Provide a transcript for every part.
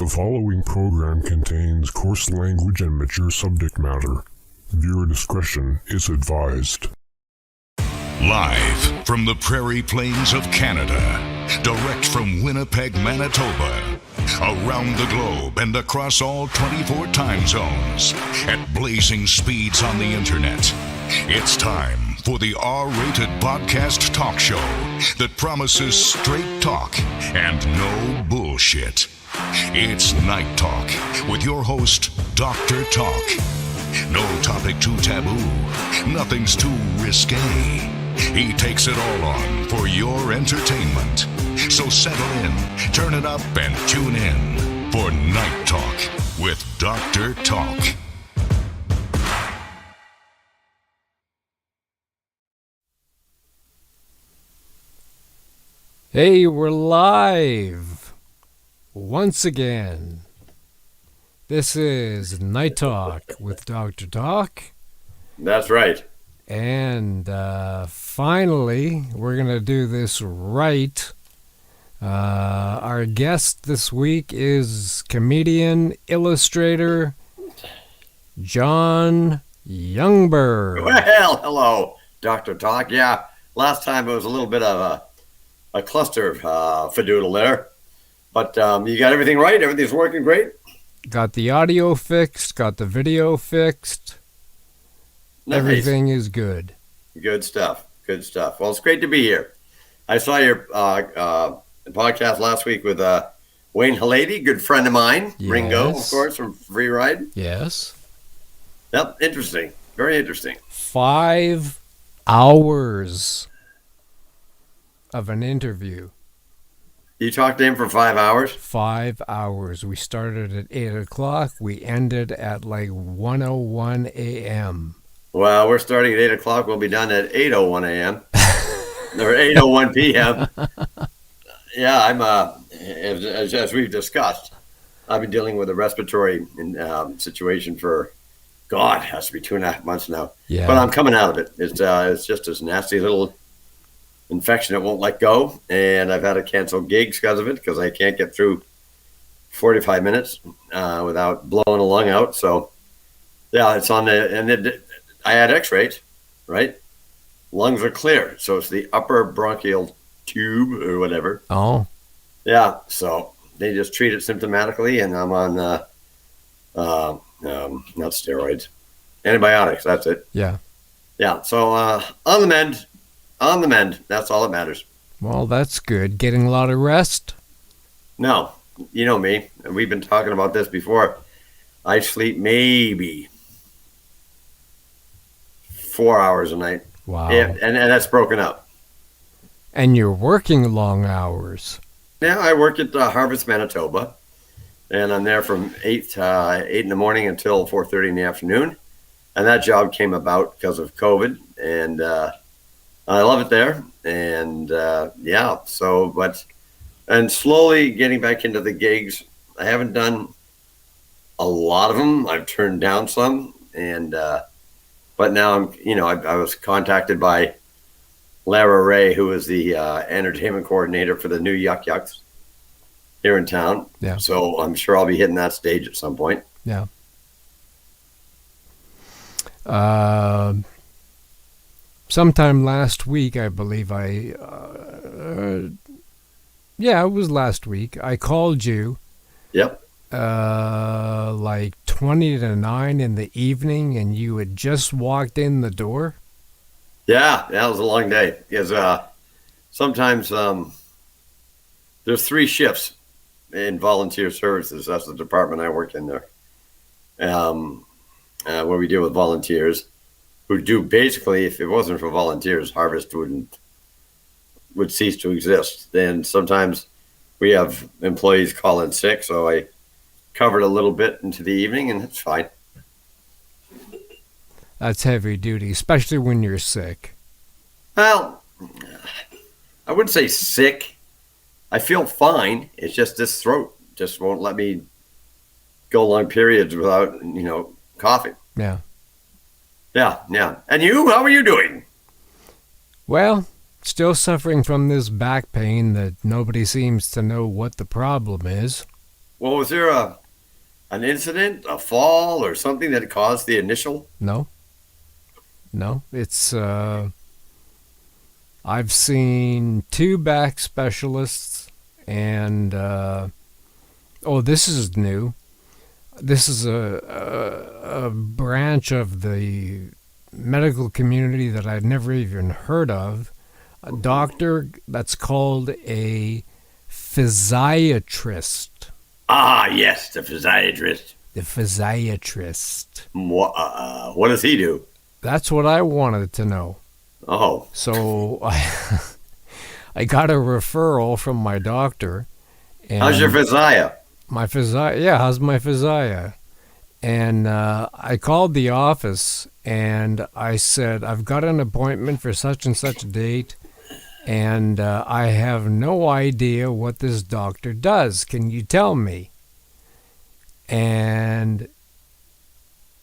The following program contains coarse language and mature subject matter. Viewer discretion is advised. Live from the prairie plains of Canada, direct from Winnipeg, Manitoba, around the globe and across all 24 time zones, at blazing speeds on the internet, it's time for the R-rated podcast talk show that promises straight talk and no bullshit. It's Night Talk with your host, Dr. Talk. No topic too taboo, nothing's too risque. He takes it all on for your entertainment. So settle in, turn it up, and tune in for Night Talk with Dr. Talk. Hey, we're live once again. This is Night Talk with Dr. Talk. That's right. And finally, we're going to do this right. Our guest this week is comedian, illustrator, Jon Ljungberg. Well, hello, Dr. Talk. Yeah, last time it was a little bit of a cluster fadoodle there. But you got everything right? Everything's working great? Got the audio fixed, got the video fixed. Nice. Everything is good. Good stuff. Good stuff. Well, it's great to be here. I saw your podcast last week with Wayne Halady, good friend of mine. Yes. Ringo, of course, from Free Ride. Yes. Yep, interesting. Very interesting. 5 hours of an interview. You talked to him for 5 hours? 5 hours. We started at 8 o'clock. We ended at like 1:01 a.m. Well, we're starting at 8 o'clock. We'll be done at 8:01 a.m. or 8:01 p.m. Yeah, I'm, as we've discussed, I've been dealing with a respiratory situation for, God, it has to be 2.5 months now. Yeah. But I'm coming out of it. It's just this nasty little infection that won't let go. And I've had to cancel gigs because of it, because I can't get through 45 minutes without blowing a lung out. So, yeah, it's on the, and I had x-rays, right? Lungs are clear. So it's the upper bronchial tube or whatever. Oh. Yeah. So they just treat it symptomatically, and I'm on, not steroids, antibiotics. That's it. Yeah. Yeah. So on the mend. On the mend. That's all that matters. Well, that's good. Getting a lot of rest? No, you know me. And we've been talking about this before. I sleep maybe 4 hours a night. Wow. And that's broken up. And you're working long hours. Yeah, I work at Harvest, Manitoba. And I'm there from 8 in the morning until 4:30 in the afternoon. And that job came about because of COVID. And I love it there. And yeah, so, and slowly getting back into the gigs. I haven't done a lot of them. I've turned down some. And, but now I was contacted by Lara Ray, who is the entertainment coordinator for the new Yuck Yucks here in town. Yeah. So I'm sure I'll be hitting that stage at some point. Yeah. Sometime last week, I believe it was last week. I called you. Yep. Like 20 to 9 in the evening, and you had just walked in the door. Yeah, that was a long day. Because sometimes there's 3 shifts in volunteer services. That's the department I work in there, where we deal with volunteers who do basically, if it wasn't for volunteers, Harvest would cease to exist. Then sometimes we have employees call in sick, so I covered a little bit into the evening, and it's fine. That's heavy duty, especially when you're sick. Well, I wouldn't say sick. I feel fine. It's just this throat just won't let me go long periods without, coughing. Yeah. Yeah. And you, how are you doing? Well, still suffering from this back pain that nobody seems to know what the problem is. Well, was there an incident, a fall, or something that caused the initial? No, it's I've seen 2 back specialists, and this is new. This is a branch of the medical community that I'd never even heard of. A doctor that's called a physiatrist. Ah, yes, the physiatrist. The physiatrist. What does he do? That's what I wanted to know. Oh, So I got a referral from my doctor. And how's your physia? my physia? Yeah, how's my physia? And I called the office and I said, I've got an appointment for such and such a date, and I have no idea what this doctor does. Can you tell me? And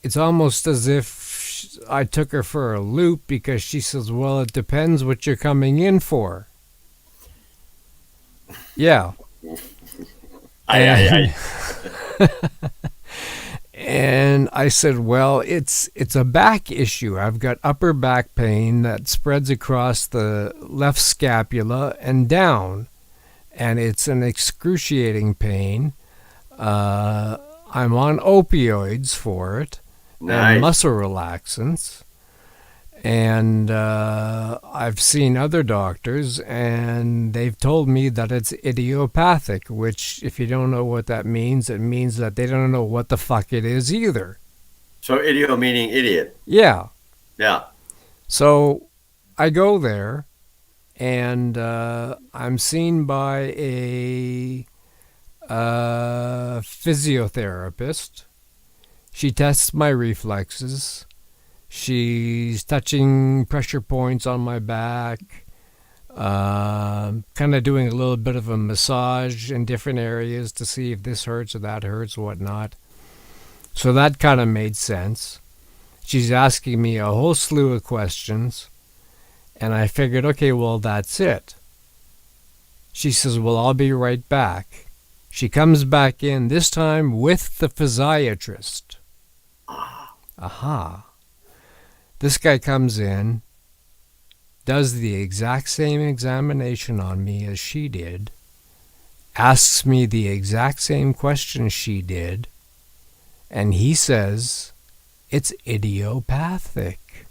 it's almost as if I took her for a loop, because she says, well, it depends what you're coming in for. Yeah. Aye. And I said, well, it's a back issue. I've got upper back pain that spreads across the left scapula and down, and it's an excruciating pain. I'm on opioids for it, Nice. and muscle relaxants. And I've seen other doctors, and they've told me that it's idiopathic, which, if you don't know what that means, it means that they don't know what the fuck it is either. So idio meaning idiot. Yeah. Yeah. So I go there, and I'm seen by a physiotherapist. She tests my reflexes. She's touching pressure points on my back, kind of doing a little bit of a massage in different areas to see if this hurts or that hurts or whatnot. So that kind of made sense. She's asking me a whole slew of questions, and I figured, okay, well, that's it. She says, well, I'll be right back. She comes back in, this time with the physiatrist. Aha. This guy comes in, does the exact same examination on me as she did, asks me the exact same question she did, and he says it's idiopathic.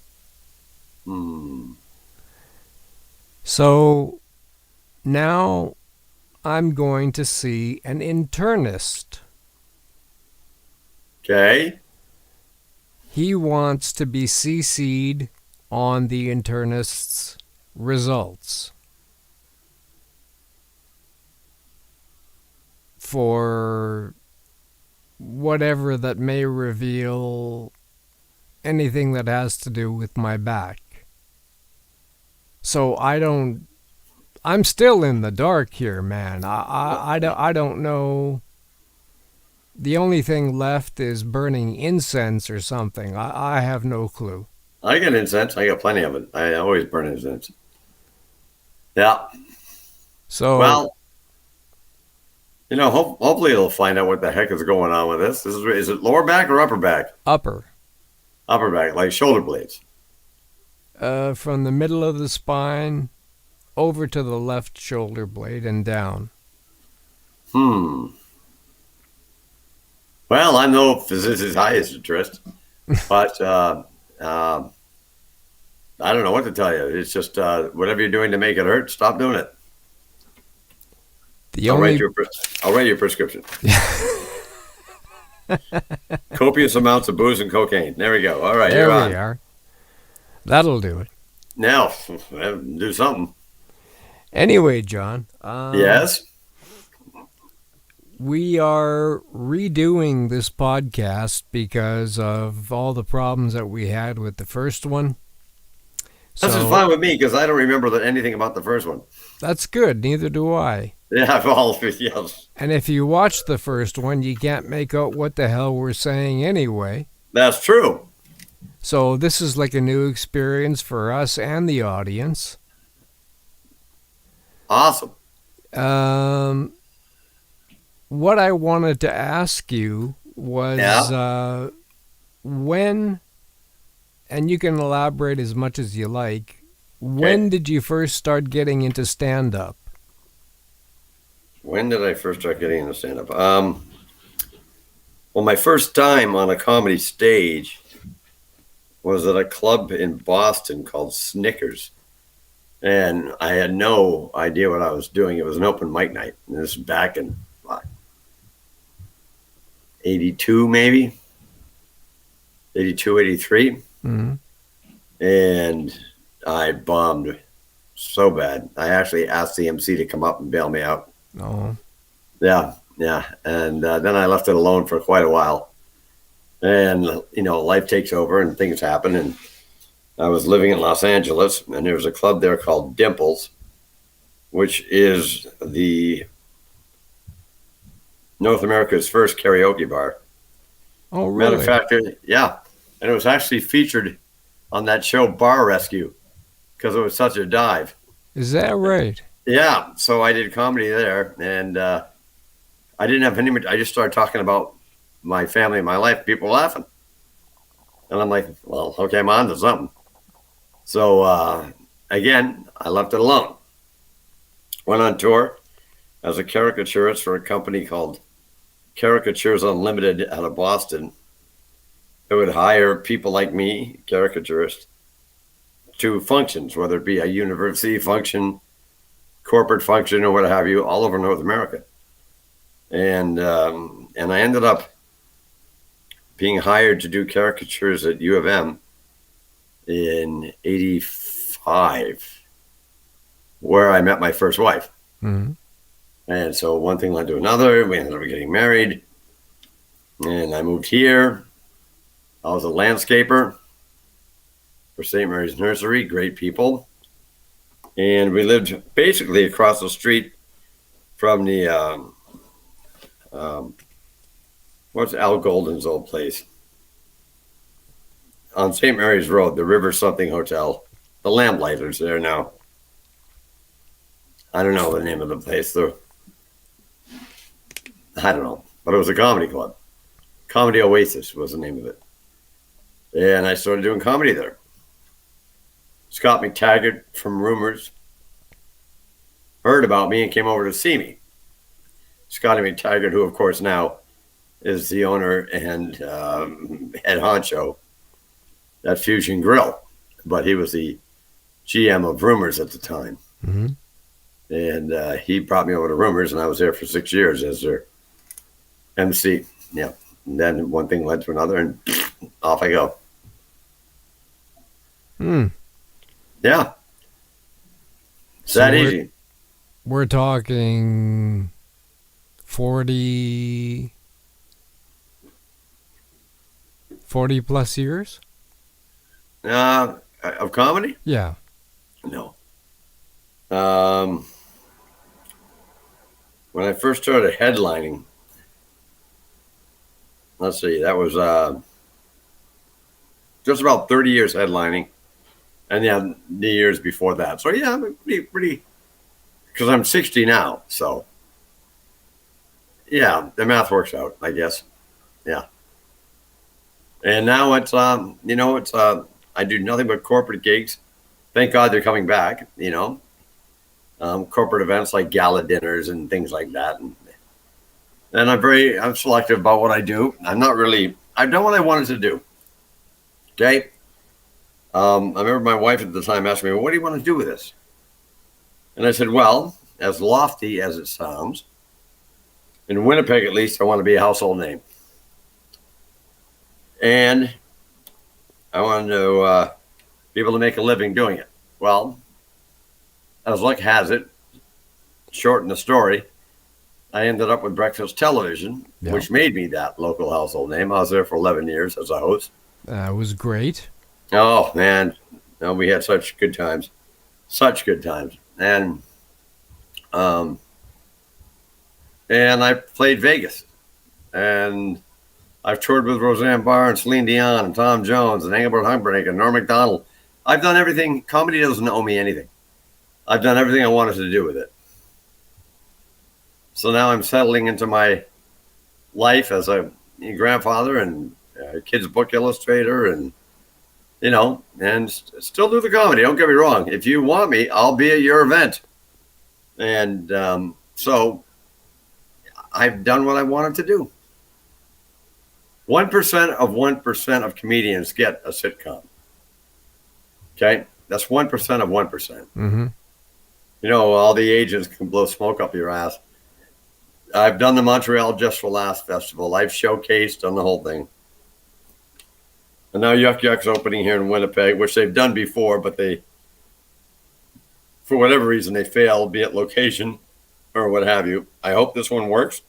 So now I'm going to see an internist. Okay. He wants to be CC'd on the internist's results for whatever that may reveal anything that has to do with my back. So I'm still in the dark here, man. I don't know. The only thing left is burning incense or something. I have no clue. I got incense. I got plenty of it. I always burn incense. Yeah. So, Well, hopefully it'll find out what the heck is going on with this. Is it lower back or upper back? upper. Upper back, like shoulder blades. From the middle of the spine over to the left shoulder blade and down. Well, I'm no physicist's highest interest, but I don't know what to tell you. It's just whatever you're doing to make it hurt, stop doing it. I'll write you a prescription. Copious amounts of booze and cocaine. There we go. All right, There you're we on. are. That'll do it. Now, do something. Anyway, John. Yes? We are redoing this podcast because of all the problems that we had with the first one. This is fine with me because I don't remember anything about the first one. That's good. Neither do I. Yeah, yes. And if you watch the first one, you can't make out what the hell we're saying anyway. That's true. So this is like a new experience for us and the audience. Awesome. what I wanted to ask you was when, and you can elaborate as much as you like, when did you first start getting into stand-up? When did I first start getting into stand-up? Well, my first time on a comedy stage was at a club in Boston called Snickers. And I had no idea what I was doing. It was an open mic night. And this was back in, what, 82 maybe? 82, 83. Mm-hmm. And I bombed so bad. I actually asked the MC to come up and bail me out. Oh. Yeah. And then I left it alone for quite a while. And, life takes over and things happen. And I was living in Los Angeles, and there was a club there called Dimples, which is the North America's first karaoke bar. Oh, really? Matter of fact, yeah. And it was actually featured on that show Bar Rescue because it was such a dive. Is that right? Yeah. So I did comedy there, and I didn't have any. I just started talking about my family and my life. People were laughing, and I'm like, "Well, okay, I'm on to something." So again, I left it alone. Went on tour as a caricaturist for a company called Caricatures Unlimited out of Boston. It would hire people like me, caricaturists, to functions, whether it be a university function, corporate function, or what have you, all over North America. And I ended up being hired to do caricatures at U of M in 85, where I met my first wife. Mm-hmm. And so one thing led to another. We ended up getting married, and I moved here. I was a landscaper for St. Mary's Nursery, great people. And we lived basically across the street from the, what's Al Golden's old place? On St. Mary's Road, the River Something Hotel. The Lamplighters there now. I don't know the name of the place, though. I don't know, but it was a comedy club. Comedy Oasis was the name of it. And I started doing comedy there. Scott McTaggart from Rumors heard about me and came over to see me. Scotty McTaggart, who of course now is the owner and head honcho at Fusion Grill, but he was the GM of Rumors at the time. Mm-hmm. And he brought me over to Rumors, and I was there for 6 years as their MC. Yeah. And then one thing led to another, and off I go. Yeah. It's that easy. We're talking 40 plus years? Of comedy? Yeah. No. When I first started headlining, let's see, that was just about 30 years headlining, and then the years before that. So yeah, I'm pretty, because I'm 60 now. So yeah, the math works out, I guess. Yeah. And now it's I do nothing but corporate gigs. Thank God they're coming back. Corporate events like gala dinners and things like that. And I'm selective about what I do. I've done what I wanted to do. Okay. I remember my wife at the time asked me, well, what do you want to do with this? And I said, well, as lofty as it sounds, in Winnipeg, at least, I want to be a household name. And I wanted to be able to make a living doing it. Well, as luck has it, shorten the story, I ended up with Breakfast Television, which made me that local household name. I was there for 11 years as a host. That was great. Oh, man. No, we had such good times. Such good times. And I played Vegas. And I've toured with Roseanne Barr and Celine Dion and Tom Jones and Engelbert Humperdinck and Norm Macdonald. I've done everything. Comedy doesn't owe me anything. I've done everything I wanted to do with it. So now I'm settling into my life as a grandfather and kids book illustrator, and still do the comedy. Don't get me wrong. If you want me, I'll be at your event. And so I've done what I wanted to do. 1% of 1% of comedians get a sitcom. Okay? That's 1% of 1%. Mm-hmm. All the agents can blow smoke up your ass. I've done the Montreal Just for Laughs Festival. I've showcased on the whole thing. And now Yuck Yuck's opening here in Winnipeg, which they've done before, but they, for whatever reason, they failed, be it location or what have you. I hope this one works,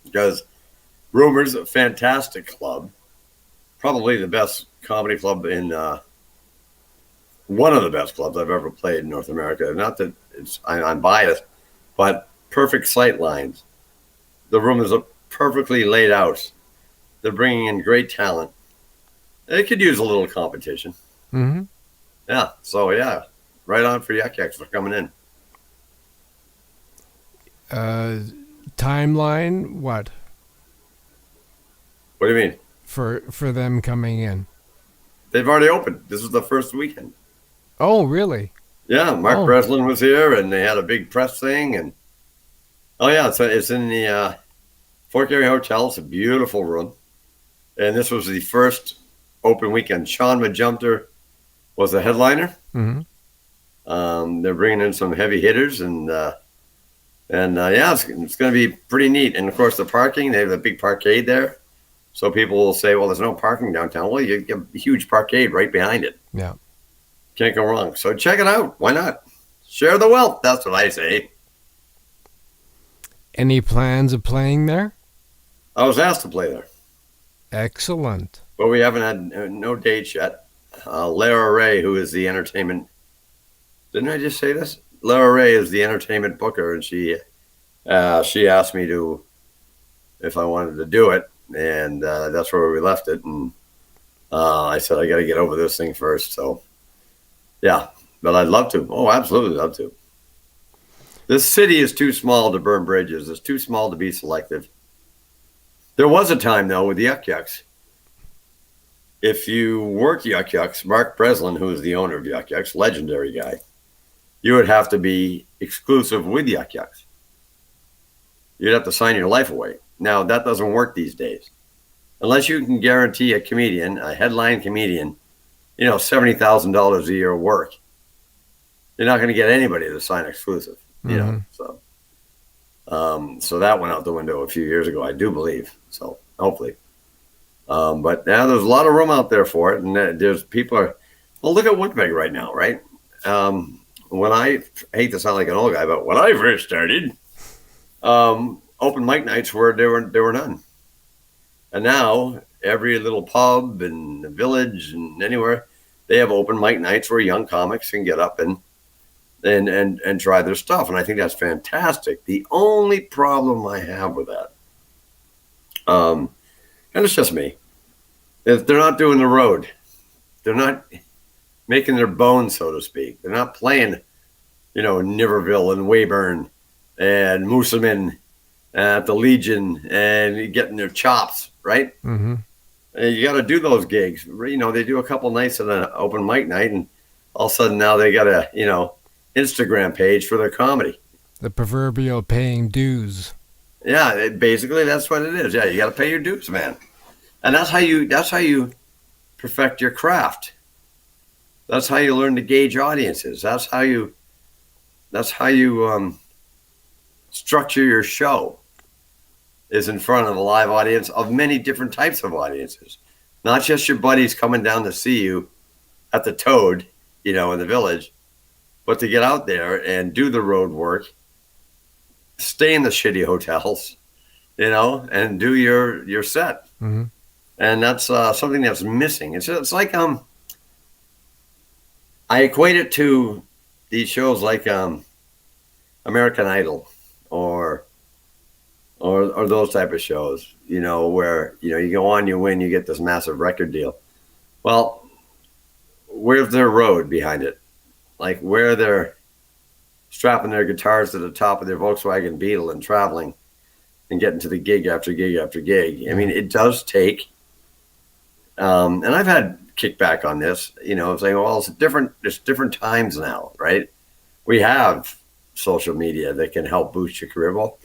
because Rumor's a fantastic club, probably the best comedy club in one of the best clubs I've ever played in North America. Not that I'm biased, but perfect sight lines. The room is perfectly laid out. They're bringing in great talent. It could use a little competition. Mm-hmm. Yeah. So yeah, right on for Yuck Yucks for coming in. Timeline? What What do you mean? for them coming in? They've already opened. This is the first weekend. Oh, really? Yeah, Mark Oh. Breslin was here, and they had a big press thing. And it's in the Fort Garry Hotel. It's a beautiful room, and this was the first open weekend. Sean Majumter was the headliner. Mm-hmm. They're bringing in some heavy hitters, and it's going to be pretty neat. And of course, the parking, they have a big parkade there, so people will say, "Well, there's no parking downtown." Well, you get a huge parkade right behind it. Yeah. Can't go wrong. So check it out. Why not? Share the wealth. That's what I say. Any plans of playing there? I was asked to play there, Excellent. but we haven't had no dates yet. Lara Ray, who is the entertainment, didn't I just say this? Lara Ray is the entertainment booker, and she asked me if I wanted to do it, and that's where we left it. And I said I got to get over this thing first. So yeah, but I'd love to. Oh, absolutely love to. This city is too small to burn bridges. It's too small to be selective. There was a time, though, with Yuck Yucks. If you work Yuck Yucks, Mark Breslin, who is the owner of Yuck Yucks, legendary guy, you would have to be exclusive with Yuck Yucks. You'd have to sign your life away. Now, that doesn't work these days. Unless you can guarantee a comedian, a headline comedian, $70,000 a year work, you're not going to get anybody to sign exclusive. So that went out the window a few years ago, I do believe. So hopefully, but now there's a lot of room out there for it, and there's people look at Winnipeg right now, right? When I hate to sound like an old guy, but when I first started, open mic nights were there were none, and now every little pub and village and anywhere, they have open mic nights where young comics can get up and try their stuff. And I think that's fantastic. The only problem I have with that, and it's just me, is they're not doing the road. They're not making their bones, so to speak. They're not playing, Niverville and Weyburn and Moosomin at the Legion and getting their chops, right? Mm-hmm. And you got to do those gigs. They do a couple nights at an open mic night, and all of a sudden now they got a, Instagram page for their comedy. The proverbial paying dues. Yeah, basically that's what it is. Yeah, you got to pay your dues, man. And that's how you perfect your craft. That's how you learn to gauge audiences. That's how you structure your show, is in front of a live audience of many different types of audiences. Not just your buddies coming down to see you at the Toad, in the village, but to get out there and do the road work, stay in the shitty hotels, and do your set. Mm-hmm. And that's something that's missing. It's like I equate it to these shows like American Idol or those type of shows, where you go on, you win, you get this massive record deal. Well, where's their road behind it? Like, where are their strapping their guitars to the top of their Volkswagen Beetle and traveling and getting to the gig after gig after gig. I mean, it does take, and I've had kickback on this, saying, well, it's different times now, right? We have social media that can help boost your career. Well,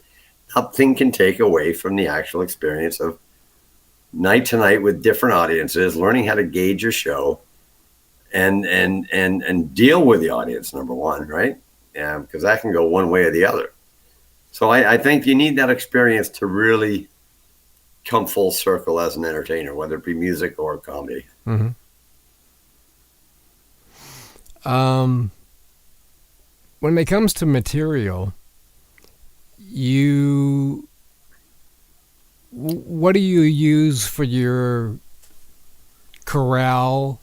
nothing can take away from the actual experience of night to night with different audiences, learning how to gauge your show and deal with the audience, number one, right? Yeah, because that can go one way or the other. So I think you need that experience to really come full circle as an entertainer, whether it be music or comedy. Mm-hmm. When it comes to material, what do you use for your corral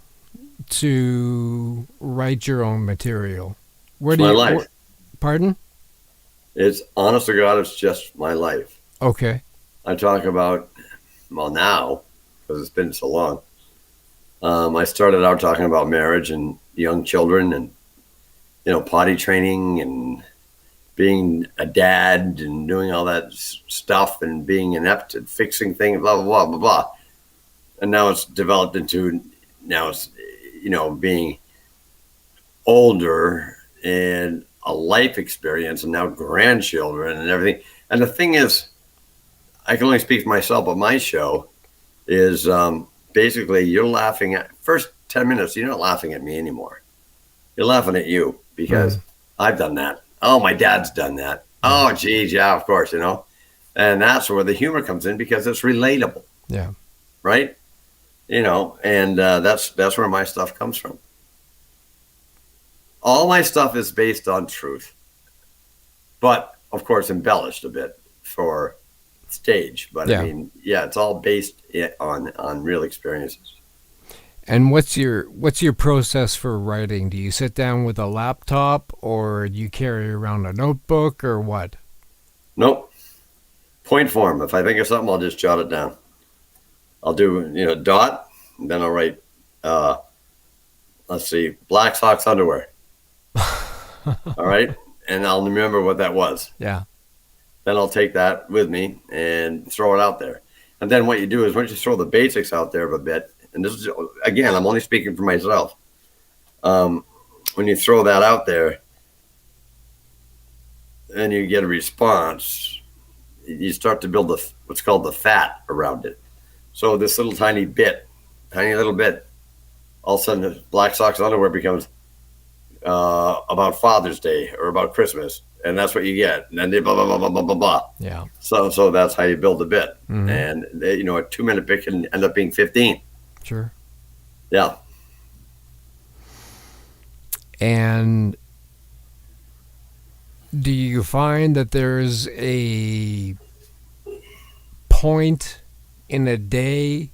to write your own material? It's my life. Pardon? It's honest to God, it's just my life. Okay. I talk about, well, now, because it's been so long. I started out talking about marriage and young children and, potty training and being a dad and doing all that stuff and being inept at fixing things, blah, blah, blah, blah, blah. And now it's developed into, being older and a life experience and now grandchildren and everything. And the thing is, I can only speak for myself, but my show is basically you're laughing at first 10 minutes. You're not laughing at me anymore. You're laughing at you because I've done that. Oh, my dad's done that. Oh, geez. Yeah, of course, and that's where the humor comes in because it's relatable. Yeah. Right. And that's where my stuff comes from. All my stuff is based on truth, but of course embellished a bit for stage. But I mean, it's all based on real experiences. And what's your process for writing? Do you sit down with a laptop or do you carry around a notebook or what? Nope. Point form. If I think of something, I'll just jot it down. I'll do, dot, and then I'll write, let's see, Black Sox underwear. All right. And I'll remember what that was. Yeah. Then I'll take that with me and throw it out there. And then what you do is once you throw the basics out there a bit, and this is, again, I'm only speaking for myself. When you throw that out there and you get a response, you start to build what's called the fat around it. So this little tiny little bit, all of a sudden the Black Sox underwear becomes about Father's Day or about Christmas. And that's what you get. And then they blah, blah, blah, blah, blah, blah, blah. Yeah. So that's how you build a bit. Mm-hmm. And, a 2-minute bit can end up being 15. Sure. Yeah. And do you find that there's a point in a day?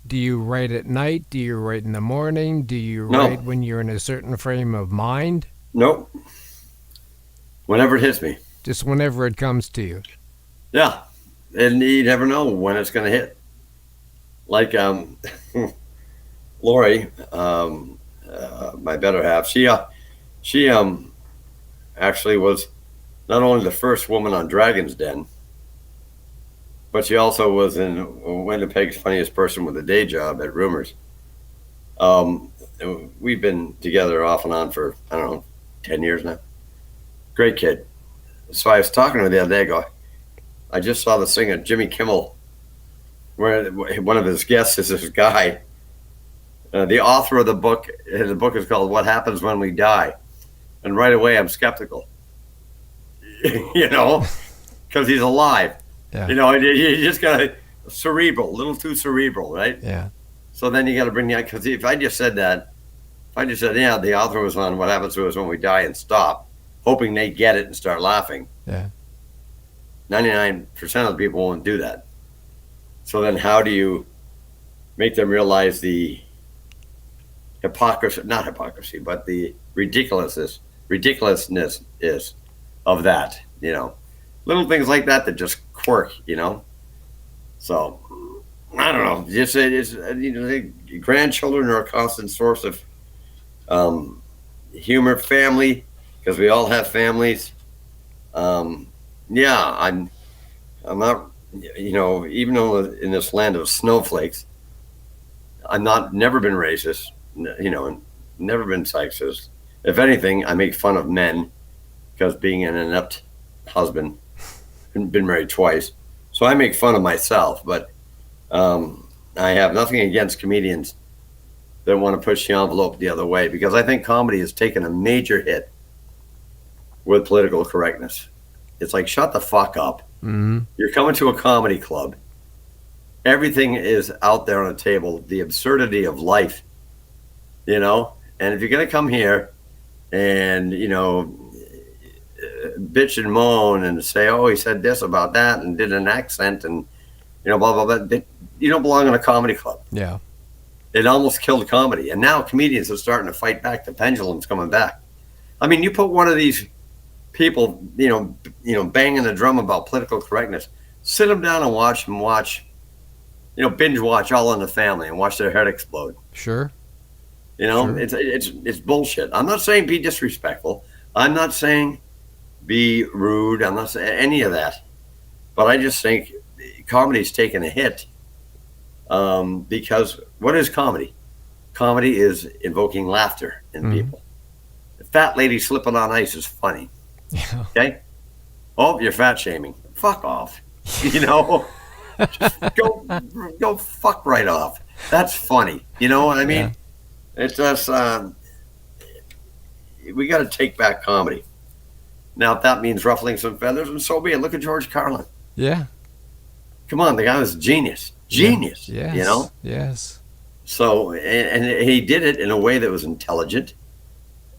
Do you write at night? Do you write in the morning? Do you write when you're in a certain frame of mind? Nope. Whenever it hits me. Just whenever it comes to you. Yeah. And you never know when it's going to hit. Like Lori, my better half, she actually was not only the first woman on Dragon's Den, but she also was in Winnipeg's Funniest Person with a Day Job at Rumors. We've been together off and on for, 10 years now. Great kid. So I was talking to her the other day, I just saw this thing at Jimmy Kimmel, where one of his guests is this guy. The author of the book is called What Happens When We Die. And right away I'm skeptical, because he's alive. Yeah. You just got a little too cerebral, right? Yeah. So then you got to bring that, because if I just said, yeah, the author was on What Happens to Us When We Die and stop, hoping they get it and start laughing. Yeah. 99% of the people won't do that. So then how do you make them realize the not hypocrisy, but the ridiculousness is of that, little things like that just quirk, So I don't know. Just the grandchildren are a constant source of humor, family, because we all have families. Yeah, I'm not, even though in this land of snowflakes, never been racist, never been sexist. If anything, I make fun of men because being an inept husband, been married twice, so I make fun of myself. But I have nothing against comedians that want to push the envelope the other way, because I think comedy has taken a major hit with political correctness. It's like, shut the fuck up. Mm-hmm. You're coming to a comedy club. Everything is out there on the table. The absurdity of life, And if you're going to come here and, bitch and moan and say, oh, he said this about that and did an accent and, blah, blah, blah. You don't belong in a comedy club. Yeah. It almost killed comedy. And now comedians are starting to fight back. The pendulum's coming back. I mean, you put one of these people, banging the drum about political correctness, sit them down and watch them binge watch All in the Family and watch their head explode. Sure. Sure. It's bullshit. I'm not saying be disrespectful. I'm not saying be rude. I'm not saying any of that. But I just think comedy's taken a hit because what is comedy? Comedy is invoking laughter in people. The fat lady slipping on ice is funny. Yeah. Okay? Oh, you're fat shaming. Fuck off. Just go fuck right off. That's funny. You know what I mean? Yeah. It's just we got to take back comedy. Now, if that means ruffling some feathers, and so be it. Look at George Carlin. Yeah. Come on, the guy was a genius. Genius. Yes. Yes. So, and he did it in a way that was intelligent,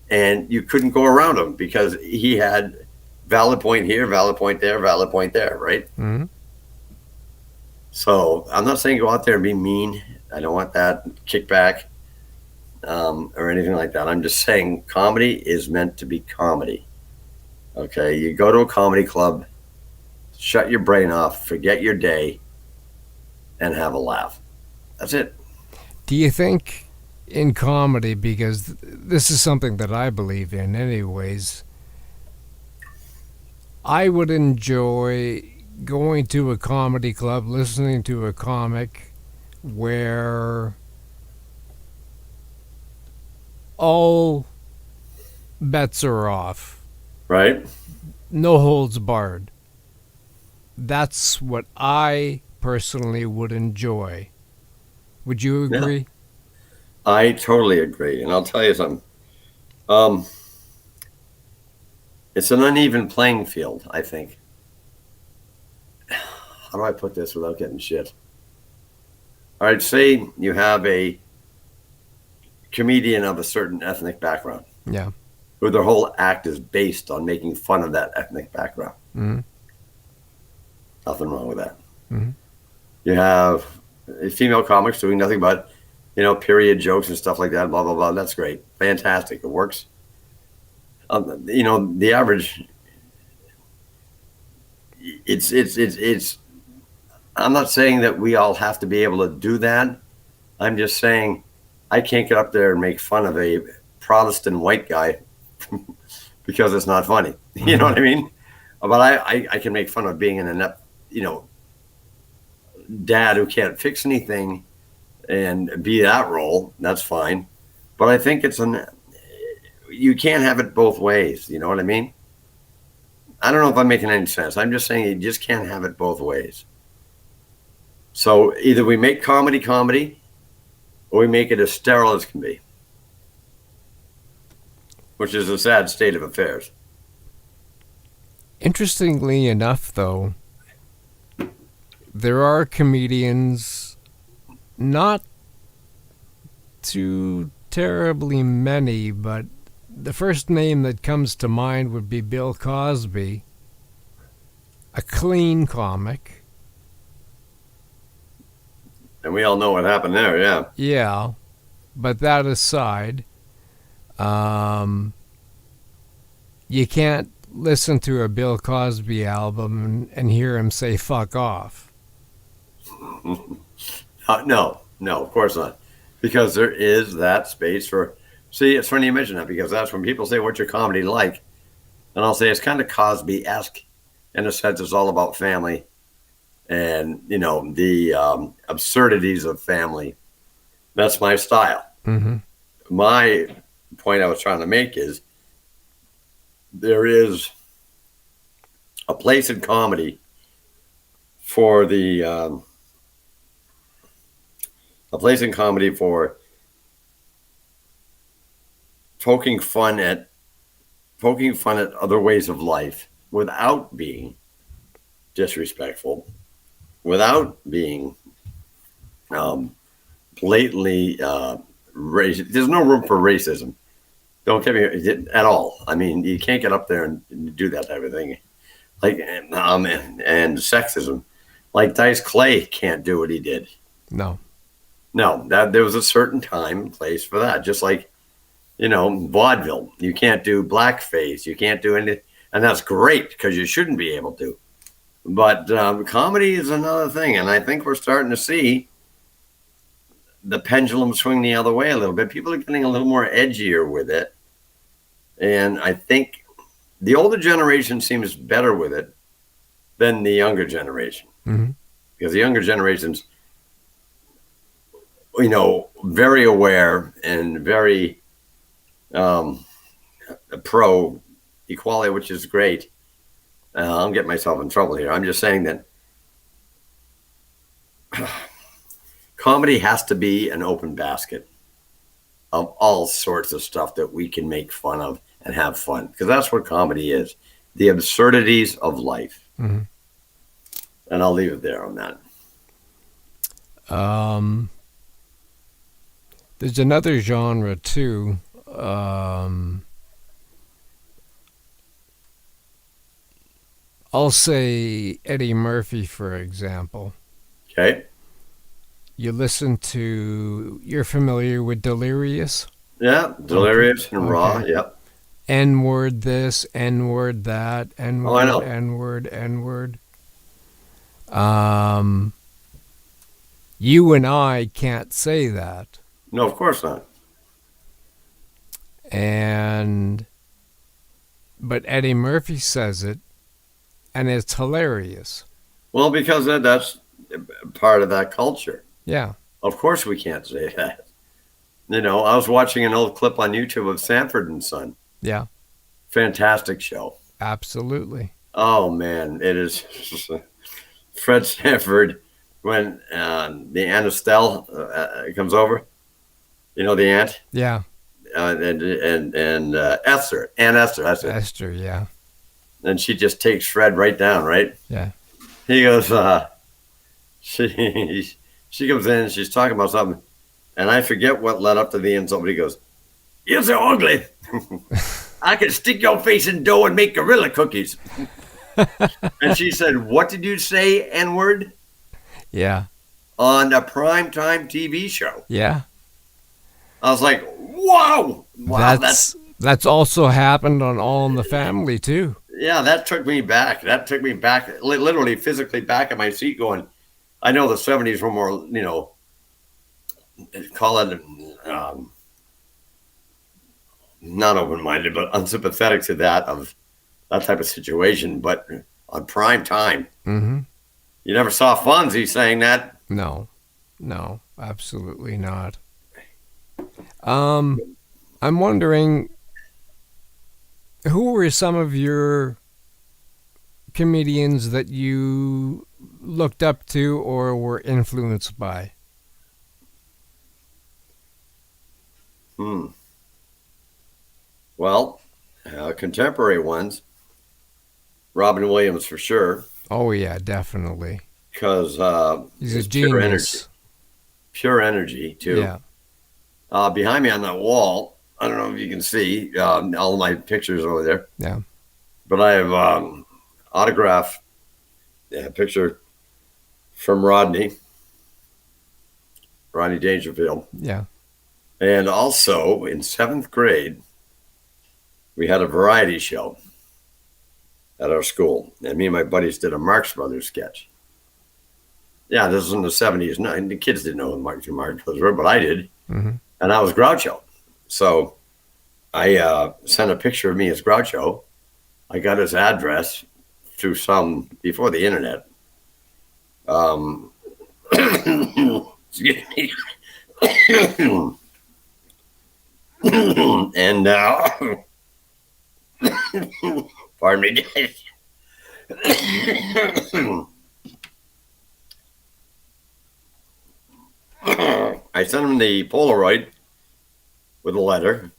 and you couldn't go around him because he had valid point here, valid point there, valid point there, right? Mm-hmm. So I'm not saying go out there and be mean. I don't want that kickback or anything like that. I'm just saying comedy is meant to be comedy. Okay, you go to a comedy club, shut your brain off, forget your day, and have a laugh. That's it. Do you think in comedy, because this is something that I believe in anyways, I would enjoy going to a comedy club, listening to a comic where all bets are off. Right? No holds barred. That's what I personally would enjoy. Would you agree? Yeah. I totally agree. And I'll tell you something. It's an uneven playing field, I think. How do I put this without getting shit? All right, say you have a comedian of a certain ethnic background. Yeah. Who their whole act is based on making fun of that ethnic background. Mm-hmm. Nothing wrong with that. Mm-hmm. You have female comics doing nothing but, period jokes and stuff like that, blah, blah, blah. That's great. Fantastic. It works. The average, it's, I'm not saying that we all have to be able to do that. I'm just saying I can't get up there and make fun of a Protestant white guy because it's not funny. You know what I mean? But I can make fun of being an inept, dad who can't fix anything and be that role. That's fine. But I think you can't have it both ways. You know what I mean? I don't know if I'm making any sense. I'm just saying you just can't have it both ways. So either we make comedy, or we make it as sterile as can be, which is a sad state of affairs. Interestingly enough, though, there are comedians, not too terribly many, but the first name that comes to mind would be Bill Cosby, a clean comic. And we all know what happened there, yeah. Yeah, but that aside, you can't listen to a Bill Cosby album and hear him say fuck off. No, of course not. Because there is that space for... See, it's funny you mention that, because that's when people say, what's your comedy like? And I'll say it's kind of Cosby-esque in a sense. It's all about family and, the absurdities of family. That's my style. Mm-hmm. My point I was trying to make is there is a place in comedy for poking fun at other ways of life without being disrespectful, without being blatantly racist. There's no room for racism. Don't get me at all. I mean, you can't get up there and do that type of thing. Like, and sexism. Like Dice Clay can't do what he did. No. That there was a certain time and place for that. Just like, vaudeville. You can't do blackface. You can't do anything. And that's great because you shouldn't be able to. But comedy is another thing. And I think we're starting to see the pendulum swing the other way a little bit. People are getting a little more edgier with it. And I think the older generation seems better with it than the younger generation. Mm-hmm. Because the younger generation's, very aware and very pro equality, which is great. I'm getting myself in trouble here. I'm just saying that comedy has to be an open basket of all sorts of stuff that we can make fun of and have fun, because that's what comedy is, the absurdities of life. Mm-hmm. And I'll leave it there on that. There's another genre too. I'll say Eddie Murphy, for example. Okay. You listen to, you're familiar with Delirious? Yeah, Delirious and Raw, Okay. yep. N-word this, N-word that, N-word, I know. N-word, N-word. You and I can't say that. No, of course not. But Eddie Murphy says it, and it's hilarious. Well, because that's part of that culture. Yeah. Of course we can't say that. I was watching an old clip on YouTube of Sanford and Son. Yeah. Fantastic show. Absolutely. Oh, man. It is Fred Sanford when the Aunt Estelle comes over. The aunt? Yeah. And Esther. Aunt Esther. That's it. Esther, yeah. And she just takes Fred right down, right? Yeah. He goes, she comes in and she's talking about something. And I forget what led up to the end. Somebody goes, "You're so ugly. I could stick your face in dough and make gorilla cookies." And she said, "What did you say, N-word?" Yeah. On a primetime TV show. Yeah. I was like, wow. That's also happened on All in the Family, too. Yeah, that took me back. Literally physically back in my seat going, I know the 70s were more, call it not open-minded, but unsympathetic to that type of situation. But on prime time, Mm-hmm. you never saw Fonzie saying that. No, absolutely not. I'm wondering, who were some of your comedians that you looked up to or were influenced by? Well, contemporary ones, Robin Williams for sure. Oh yeah, definitely. Because he's a genius. Pure energy too. Yeah. Behind me on that wall, I don't know if you can see all my pictures over there. Yeah. But I have autographed picture from Rodney Dangerfield. Yeah. And also in 7th grade, we had a variety show at our school. And me and my buddies did a Marx Brothers sketch. Yeah, this was in the 70s. No, the kids didn't know who Marx Brothers were, but I did. Mm-hmm. And I was Groucho. So I sent a picture of me as Groucho I got his address through before the internet. Excuse me. And pardon me, guys. I sent him the Polaroid with a letter,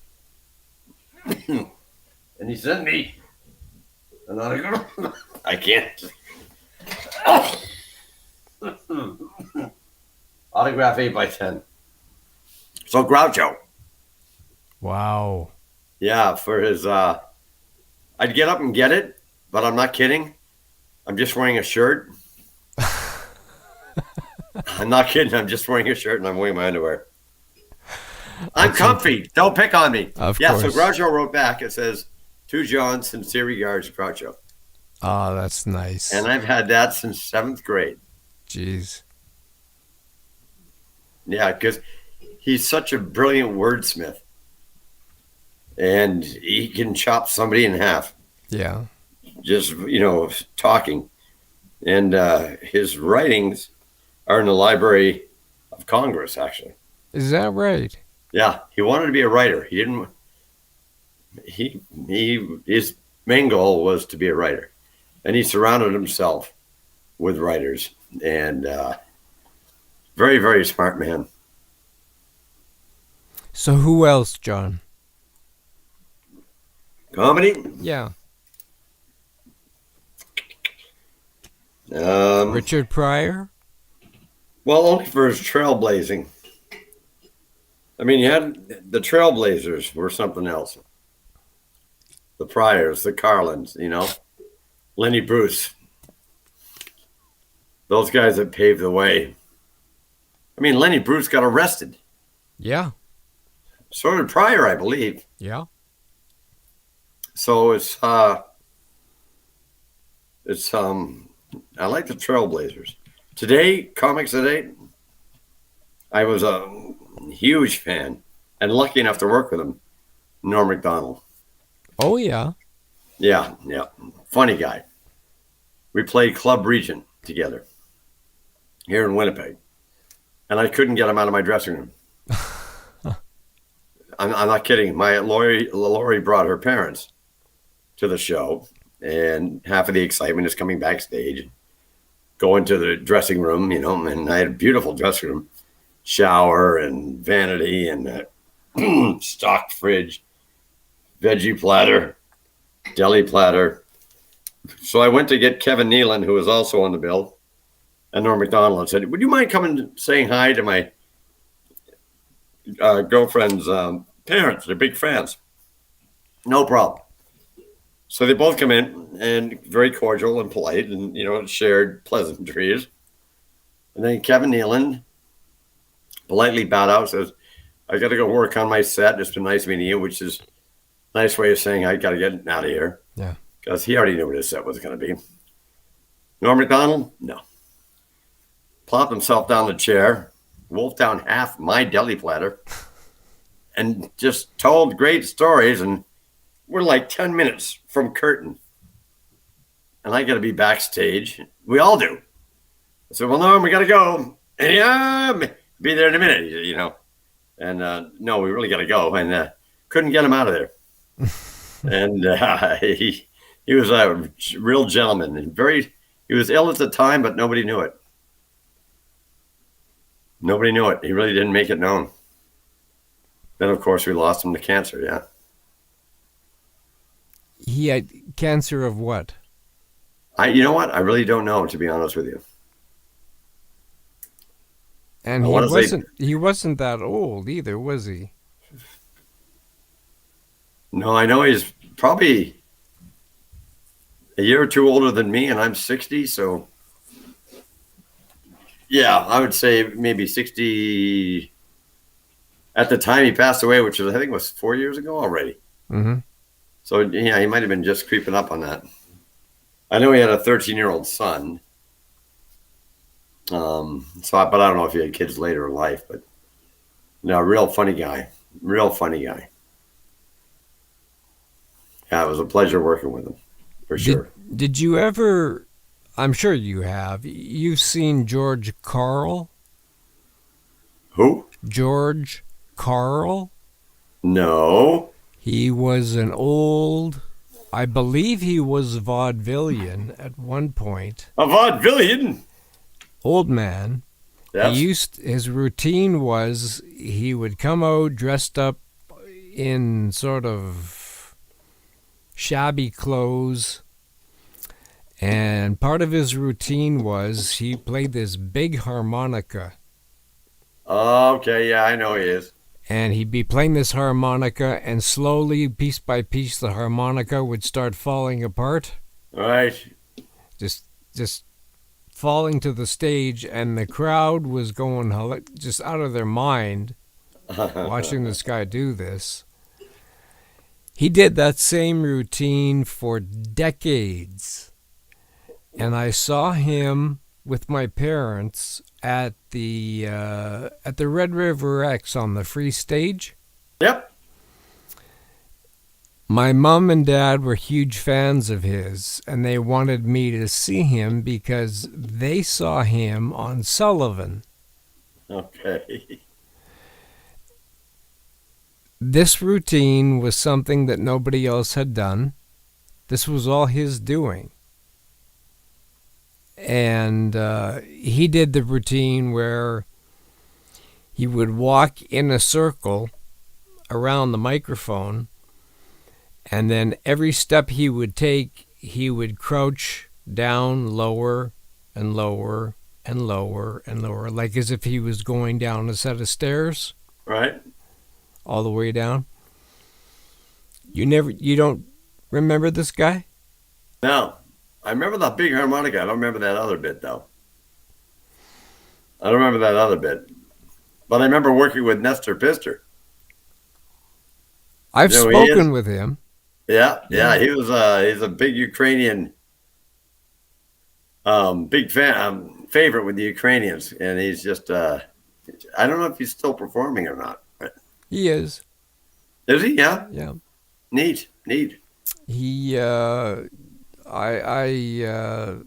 and he sent me an autograph. I can't. Autograph 8x10. So Groucho. Wow. Yeah, for his I'd get up and get it, but I'm not kidding. I'm just wearing a shirt. I'm not kidding. I'm just wearing a shirt and I'm wearing my underwear. I'm comfy. Don't pick on me. Of course. So Groucho wrote back. It says, "To John, sincere regards, Groucho." Oh, that's nice. And I've had that since 7th grade. Jeez. Yeah, because he's such a brilliant wordsmith. And he can chop somebody in half. Yeah. Just, talking. And his writings are in the Library of Congress, actually. Is that right? Yeah, he wanted to be a writer. He didn't. His main goal was to be a writer, and he surrounded himself with writers. And very, very smart man. So who else, John? Comedy. Yeah. Um, Richard Pryor? Well, only for his trailblazing. I mean, you had the Trailblazers were something else. The Pryors, the Carlins, Lenny Bruce. Those guys that paved the way. I mean, Lenny Bruce got arrested. Yeah. So did Pryor, I believe. Yeah. So I like the Trailblazers. Comics Today, I was a huge fan and lucky enough to work with him, Norm Macdonald. Oh, yeah. Yeah. Funny guy. We played Club Regent together here in Winnipeg. And I couldn't get him out of my dressing room. I'm not kidding. Lori brought her parents to the show, and half of the excitement is coming backstage, going to the dressing room, and I had a beautiful dressing room, shower and vanity and a stocked fridge, veggie platter, deli platter. So I went to get Kevin Nealon, who was also on the bill, and Norm Macdonald, and said, "Would you mind coming and saying hi to my girlfriend's parents? They're big fans." No problem. So they both come in and very cordial and polite and, shared pleasantries. And then Kevin Nealon politely bowed out, says, "I got to go work on my set. It's been nice meeting you," which is a nice way of saying I got to get out of here. Yeah. Because he already knew what his set was going to be. Norm Macdonald? No. Plopped himself down the chair, wolfed down half my deli platter, and just told great stories. And we're like 10 minutes from curtain. And I got to be backstage. We all do. I said, "Well, Norm, we got to go." And yeah, be there in a minute, And no, we really got to go. And couldn't get him out of there. And he was a real gentleman and he was ill at the time, but nobody knew it. Nobody knew it. He really didn't make it known. Then, of course, we lost him to cancer, yeah. He had cancer of what? You know what? I really don't know, to be honest with you. And he wasn't that old either, was he? No, I know he's probably a year or two older than me, and I'm 60, so yeah, I would say maybe 60 at the time he passed away, which was, I think, was 4 years ago already. Mm-hmm. So yeah, he might have been just creeping up on that. I know he had a 13-year-old son. But I don't know if he had kids later in life, but no, real funny guy. Real funny guy. Yeah, it was a pleasure working with him. for sure. Did you ever? I'm sure you have. You've seen George Carl? Who? George Carl? No. He was an old, I believe he was vaudevillian at one point. A vaudevillian? Old man. Yes. His routine was he would come out dressed up in sort of shabby clothes. And part of his routine was he played this big harmonica. Okay, yeah, I know he is. And he'd be playing this harmonica, and slowly, piece by piece, the harmonica would start falling apart. Right. Just falling to the stage, and the crowd was going just out of their mind watching this guy do this. He did that same routine for decades. And I saw him with my parents at the Red River X on the free stage. Yep. My mom and dad were huge fans of his, and they wanted me to see him because they saw him on Sullivan. Okay. This routine was something that nobody else had done. This was all his doing. And he did the routine where he would walk in a circle around the microphone, and then every step he would take, he would crouch down lower and lower and lower and lower, like as if he was going down a set of stairs. Right. All the way down. You don't remember this guy? No. I remember the big harmonica. I don't remember that other bit, though. I don't remember that other bit. But I remember working with Nestor Pister. I've You know who he spoken is? with him. Yeah. He's a big Ukrainian, big fan, favorite with the Ukrainians. And he's just, I don't know if he's still performing or not. He is. Is he? Yeah. Yeah. Neat. He I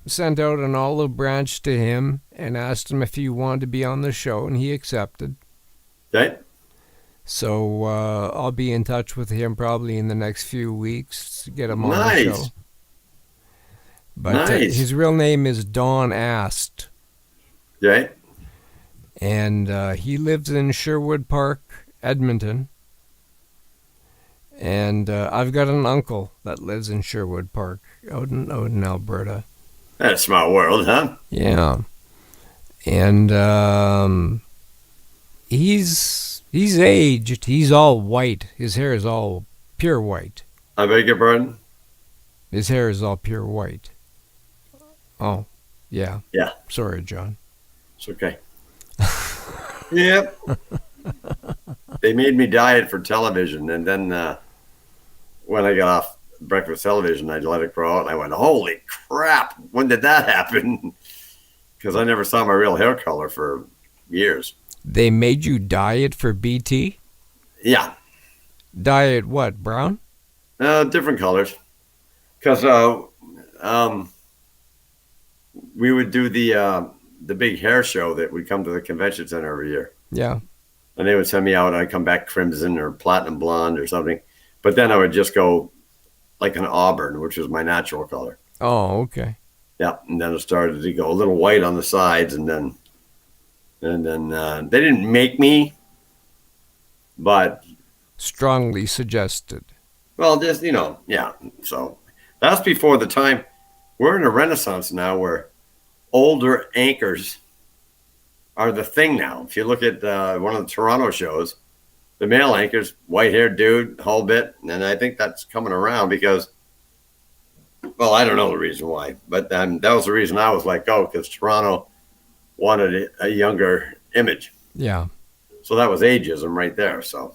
sent out an olive branch to him and asked him if he wanted to be on the show, and he accepted. Okay. So I'll be in touch with him probably in the next few weeks to get him on the Nice. show. But Nice. his real name is Don Ast, Okay. and he lives in Sherwood Park, Edmonton. And I've got an uncle that lives in Sherwood Park, out in Alberta. That's a small world, huh? Yeah, and he's aged. He's all white. His hair is all pure white. I beg your pardon? His hair is all pure white. Oh, yeah. Yeah. Sorry, John. It's okay. Yep. They made me dye it for television, and then when I got off breakfast television, I let it grow out, and I went, "Holy crap! When did that happen?" Because I never saw my real hair color for years. They made you dye it for BT? Yeah, Dye it what, brown? different colors. Because we would do the big hair show that would come to the convention center every year. Yeah. And they would send me out. I'd come back crimson or platinum blonde or something. But then I would just go like an auburn, which was my natural color. Oh, okay. Yeah. And then it started to go a little white on the sides. And then they didn't make me, but, Strongly suggested. well, just, yeah. So that's before the time. We're in a renaissance now where older anchors are the thing now. If you look at one of the Toronto shows, the male anchors, white-haired dude, whole bit, and I think that's coming around because, well, I don't know the reason why, but that was the reason I was let go, because Toronto wanted a younger image. Yeah. So that was ageism right there. So,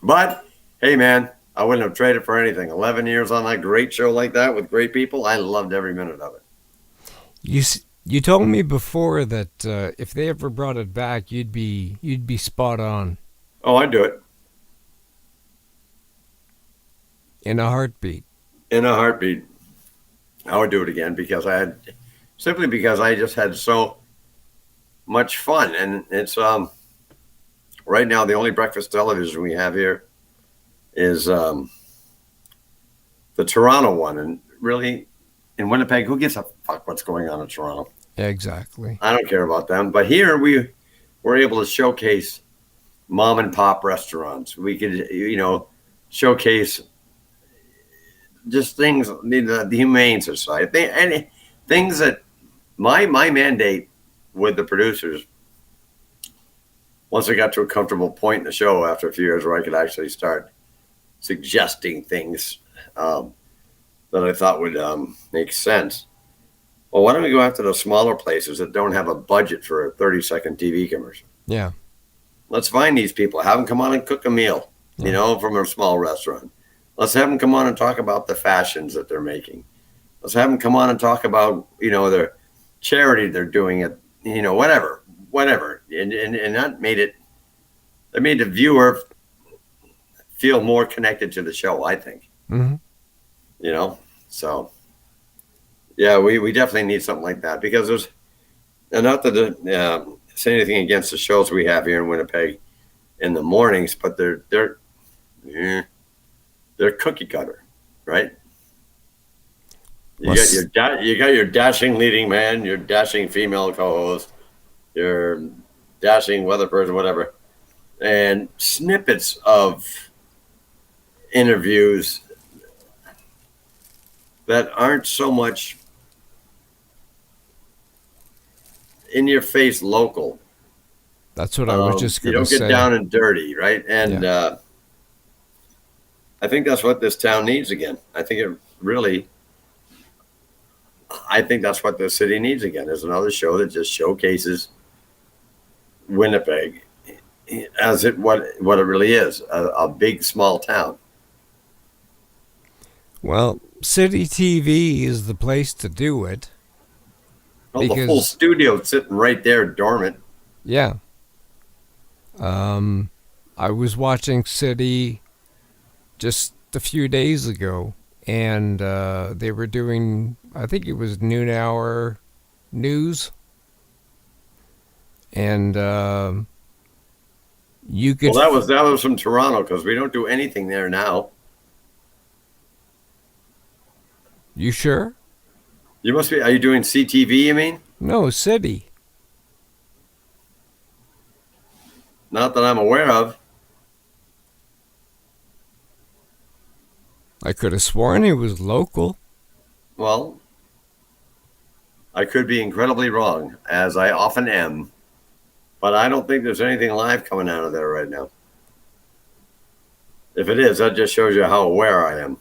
but hey, man, I wouldn't have traded for anything. 11 years on that great show like that with great people, I loved every minute of it. You told me before that if they ever brought it back, you'd be spot on Oh, I'd do it. in a heartbeat. In a heartbeat, I would do it again simply because I just had so much fun. And it's right now the only breakfast television we have here is the Toronto one. And really, in Winnipeg, who gives a fuck what's going on in Toronto? Exactly. I don't care about them. But here we were able to showcase mom and pop restaurants. We could, showcase just things, the Humane Society, and things that my mandate with the producers, once I got to a comfortable point in the show after a few years where I could actually start suggesting things that I thought would make sense. Well, why don't we go after the smaller places that don't have a budget for a 30-second TV commercial? Yeah. Let's find these people, have them come on and cook a meal, from a small restaurant. Let's have them come on and talk about the fashions that they're making. Let's have them come on and talk about, their charity they're doing it, whatever. And that made the viewer feel more connected to the show, I think. Mm-hmm. So yeah, we definitely need something like that because and not to say anything against the shows we have here in Winnipeg in the mornings, but they're cookie cutter, right? You got your dashing leading man, your dashing female co-host, your dashing weather person, whatever, and snippets of interviews that aren't so much in your face local. That's what I was just going to say. You don't get down and dirty, right? And I think that's what this town needs again. I think that's what the city needs again, is another show that just showcases Winnipeg as what it really is, a big, small town. Well, City TV is the place to do it. Well, the whole studio sitting right there dormant. Yeah. I was watching City just a few days ago, and they were doing, I think it was noon hour news. And you could... Well, that was from Toronto, because we don't do anything there now. You sure? You must be. Are you doing CTV, you mean? No, City. Not that I'm aware of. I could have sworn it was local. Well, I could be incredibly wrong, as I often am. But I don't think there's anything live coming out of there right now. If it is, that just shows you how aware I am.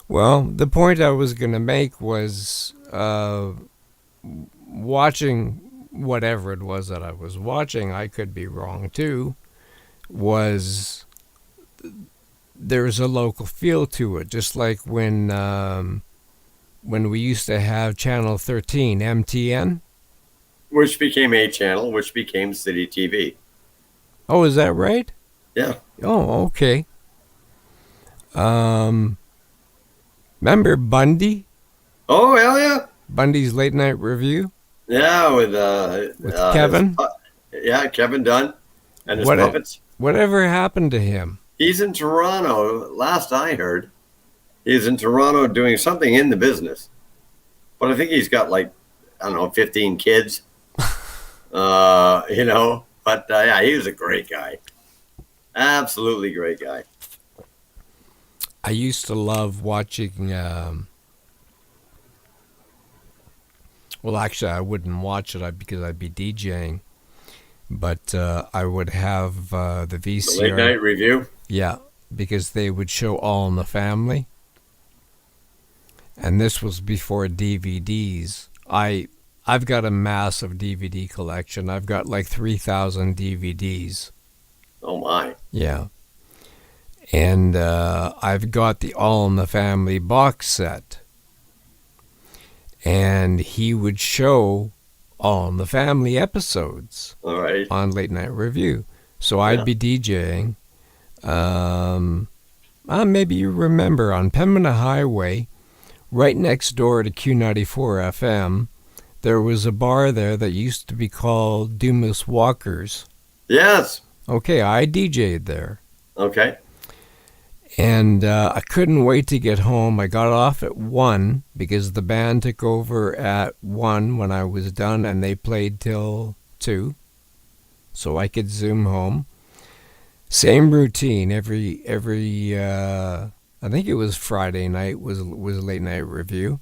Well, the point I was going to make was watching whatever it was that I was watching, I could be wrong too, was there's a local feel to it, just like when we used to have Channel 13, MTN. Which became A Channel, which became City TV. Oh, is that right? Yeah. Oh, okay. Remember Bundy? Oh, hell yeah. Bundy's Late Night Review? Yeah, with Kevin? Kevin Dunn and his puppets. Whatever happened to him? He's in Toronto, last I heard. He's in Toronto doing something in the business. But I think he's got 15 kids. But he was a great guy. Absolutely great guy. I used to love watching, well, actually, I wouldn't watch it because I'd be DJing, but I would have the VCR. The Late Night Review? Yeah, because they would show All in the Family. And this was before DVDs. I've got a massive DVD collection. I've got 3,000 DVDs. Oh, my. Yeah. And I've got the All in the Family box set. And he would show All in the Family episodes. All right. On Late Night Review. So I'd be DJing. I maybe you remember, on Pembina Highway, right next door to Q94 FM, there was a bar there that used to be called Dumas Walkers. Yes. Okay, I DJ'd there. Okay. And I couldn't wait to get home. I got off at 1 because the band took over at 1 when I was done, and they played till 2, so I could zoom home. Same routine every I think it was Friday night was a late night review,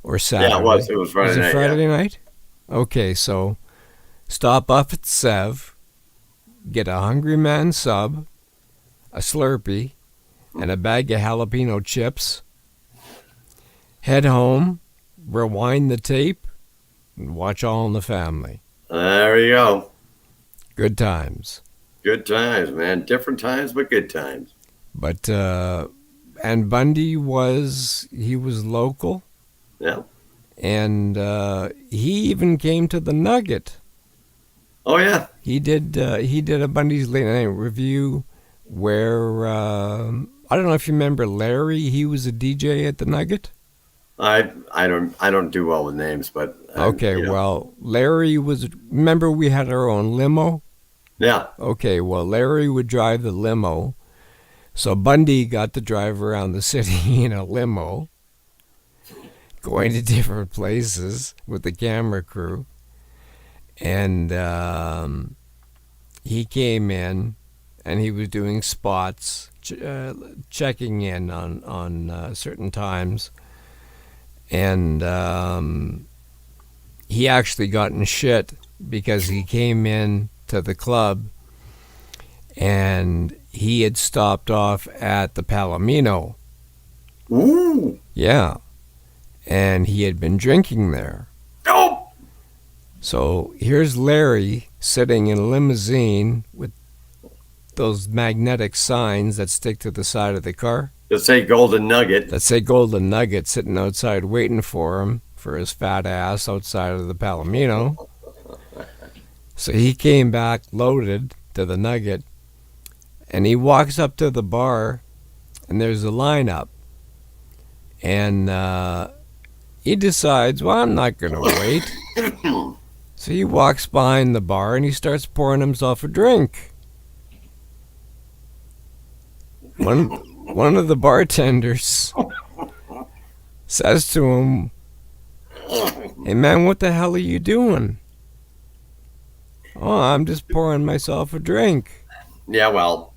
or Saturday. Yeah, it was. It was Friday Was it night. Friday night? Okay, so stop off at Sev, get a Hungry Man sub, a Slurpee, and a bag of jalapeno chips. Head home, rewind the tape, and watch All in the Family. There you go. Good times. Good times, man. Different times, but good times. But and Bundy was local, Yeah. and he even came to the Nugget. Oh yeah. He did a Bundy's late night review where I don't know if you remember Larry. He was a DJ at the Nugget. I don't do well with names, but Okay, well, Larry was. Remember, we had our own limo. yeah. Okay, well, Larry would drive the limo, so Bundy got to drive around the city in a limo, going to different places with the camera crew, and he came in, and he was doing spots, checking in on certain times, and he actually got in shit because he came in to the club and he had stopped off at the Palomino. Ooh. Yeah. And he had been drinking there. Oh. So here's Larry sitting in a limousine with those magnetic signs that stick to the side of the car. Just say Golden Nugget. That say Golden Nugget, sitting outside waiting for him, for his fat ass outside of the Palomino. So he came back loaded to the Nugget, and he walks up to the bar, and there's a lineup. And he decides, well, I'm not going to wait. So he walks behind the bar, and he starts pouring himself a drink. One of the bartenders says to him, "Hey man, what the hell are you doing?" "Oh, I'm just pouring myself a drink." Yeah, well.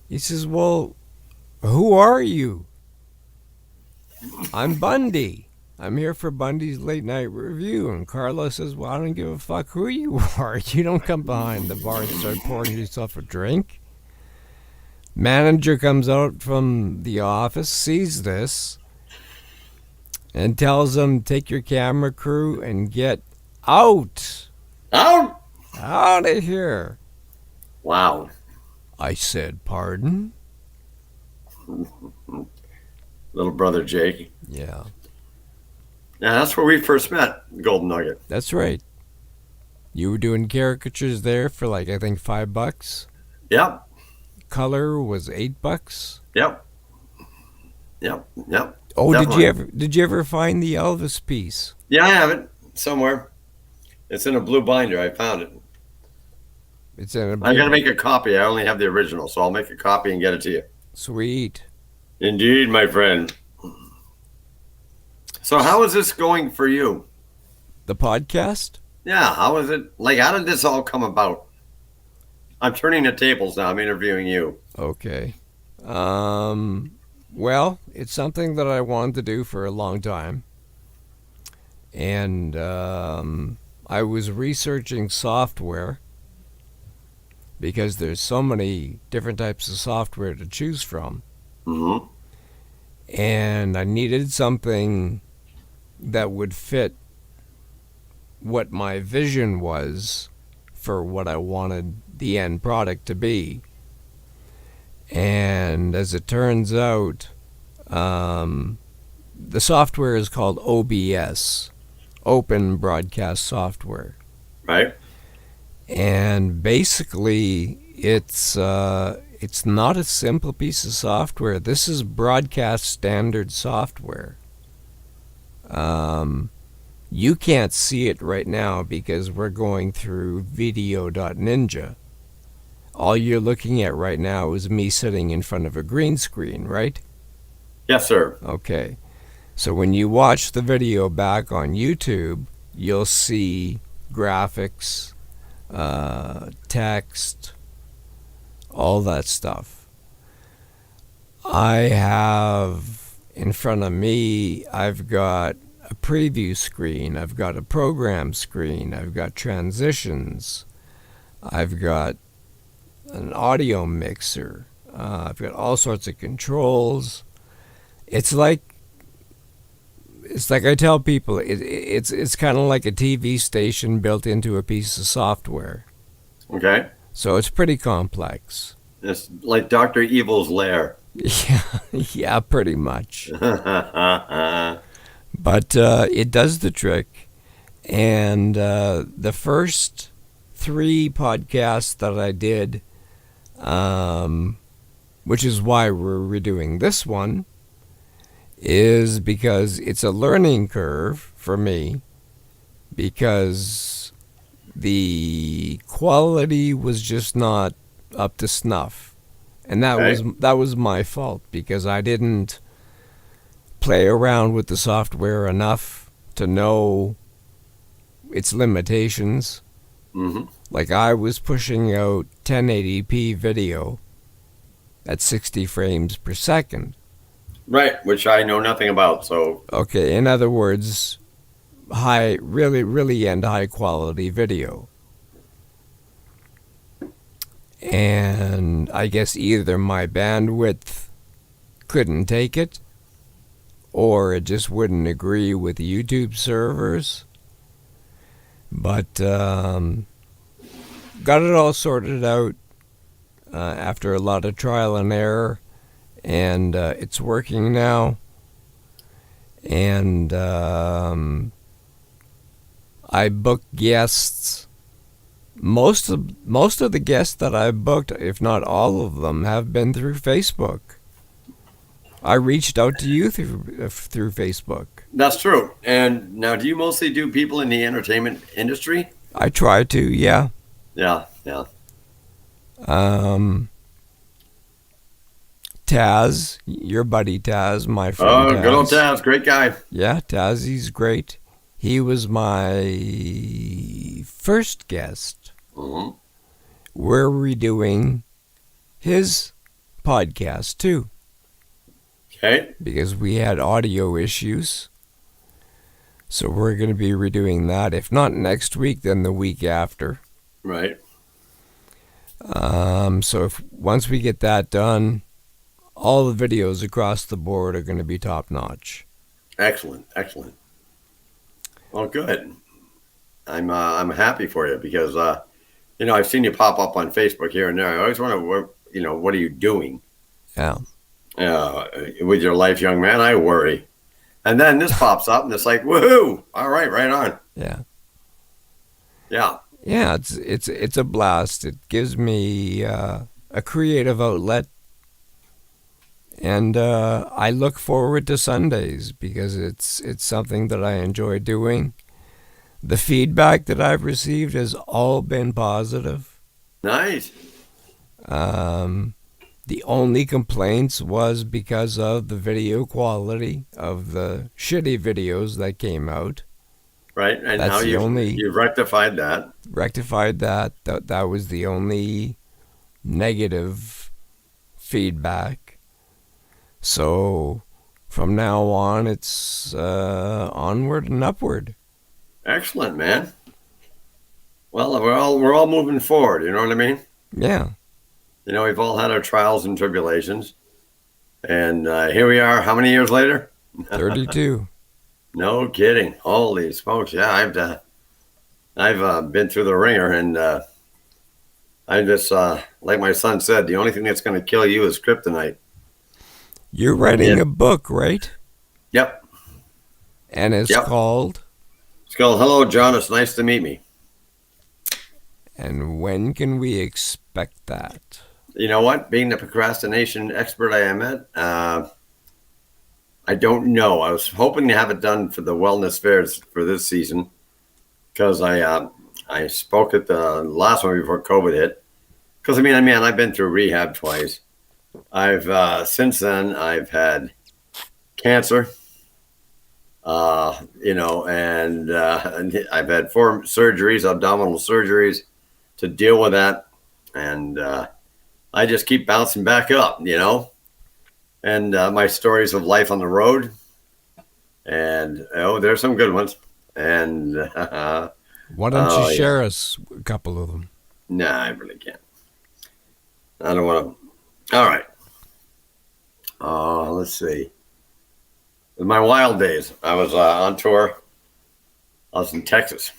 He says, "Well, who are you?" "I'm Bundy. I'm here for Bundy's late night review." And Carlos says, "Well, I don't give a fuck who you are. You don't come behind the bar and start pouring yourself a drink." Manager comes out from the office, sees this, and tells him, "Take your camera crew and get out. Out. Out of here." Wow. I said, "Pardon?" Little brother Jake. Yeah, Yeah, that's where we first met, Golden Nugget. that's right. You were doing caricatures there for like, I think, $5. Yep. Color was $8. Yep. Yep. Yep. Oh, Definitely. did you ever find the Elvis piece? Yeah, I have it somewhere. It's in a blue binder. I found it. It's in a I got to make a copy. I only have the original, so I'll make a copy and get it to you. Sweet. Indeed, my friend. So how is this going for you? The podcast? Yeah, how is it? Like, how did this all come about? I'm turning the tables now. I'm interviewing you. Okay. Well, it's something that I wanted to do for a long time. And I was researching software because there's so many different types of software to choose from. Mm-hmm. And I needed something that would fit what my vision was for what I wanted the end product to be. And as it turns out, the software is called OBS, Open Broadcast Software. Right? And basically, it's It's not a simple piece of software. This is broadcast standard software. You can't see it right now because we're going through video.ninja. All you're looking at right now is me sitting in front of a green screen, right? Yes, sir. Okay. So when you watch the video back on YouTube, you'll see graphics, text, all that stuff. I have in front of me, I've got a preview screen, I've got a program screen, I've got transitions, I've got an audio mixer, I've got all sorts of controls. It's like I tell people, it's kind of like a TV station built into a piece of software. Okay. So it's pretty complex. It's like Dr. Evil's lair. Yeah, pretty much. But it does the trick. And the first 3 podcasts that I did, which is why we're redoing this one, is because it's a learning curve for me, because the quality was just not up to snuff. And that was my fault, because I didn't play around with the software enough to know its limitations. Mm-hmm. Like, I was pushing out 1080p video at 60 frames per second. Right, which I know nothing about, so... Okay, in other words, really high quality video. And I guess either my bandwidth couldn't take it, or it just wouldn't agree with YouTube servers. But got it all sorted out after a lot of trial and error, and it's working now. And I booked guests. Most of the guests that I've booked, if not all of them, have been through Facebook. I reached out to you through Facebook. That's true. And now, do you mostly do people in the entertainment industry? I try to, yeah. Yeah. Taz, your buddy Taz, my friend Taz. Good old Taz, great guy. Yeah, Taz, he's great. He was my first guest. Mm-hmm. We're redoing his podcast too. Okay. Because we had audio issues. So we're going to be redoing that. If not next week, then the week after. Right. So once we get that done, all the videos across the board are going to be top notch. Excellent. Well, good. I'm happy for you, because I've seen you pop up on Facebook here and there. I always wonder what are you doing? Yeah. With your life, young man. I worry. And then this pops up, and it's like, woohoo! All right, right on. Yeah. Yeah. Yeah, it's a blast. It gives me a creative outlet, and I look forward to Sundays because it's something that I enjoy doing. The feedback that I've received has all been positive. Nice. The only complaints was because of the video quality of the shitty videos that came out. Right, and That's now the you've rectified that. Rectified that. That was the only negative feedback. So from now on, it's onward and upward. Excellent, man. Well, we're all moving forward. You know what I mean? Yeah. We've all had our trials and tribulations, and here we are. How many years later? 32. No kidding. Holy smokes! Yeah, I've been through the ringer, and I just like my son said, the only thing that's going to kill you is kryptonite. You're writing a book, right? Yep. And it's called? It's called Hello, John. It's nice to meet me. And when can we expect that? You know what? Being the procrastination expert I am I don't know. I was hoping to have it done for the wellness fairs for this season because I spoke at the last one before COVID hit. Because I've been through rehab twice. I've since then I've had cancer. And I've had 4 surgeries, abdominal surgeries, to deal with that, and I just keep bouncing back up, And my stories of life on the road, and there's some good ones. And Why don't you oh yeah, share us a couple of them? nah, I really can't. I don't want to. All right. Let's see. In my wild days, I was on tour. I was in Texas.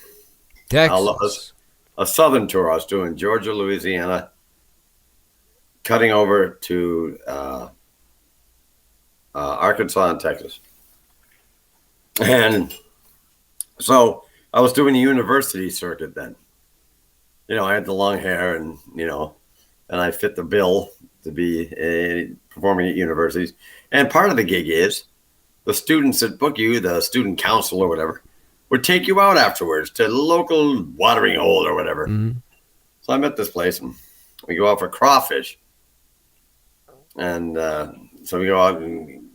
Texas. A southern tour. I was doing Georgia, Louisiana, cutting over to Arkansas and Texas. And so I was doing the university circuit then. I had the long hair and I fit the bill to be performing at universities. And part of the gig is the students that book you, the student council or whatever, would take you out afterwards to the local watering hole or whatever. Mm-hmm. So I'm at this place and we go out for crawfish. And so we go out and,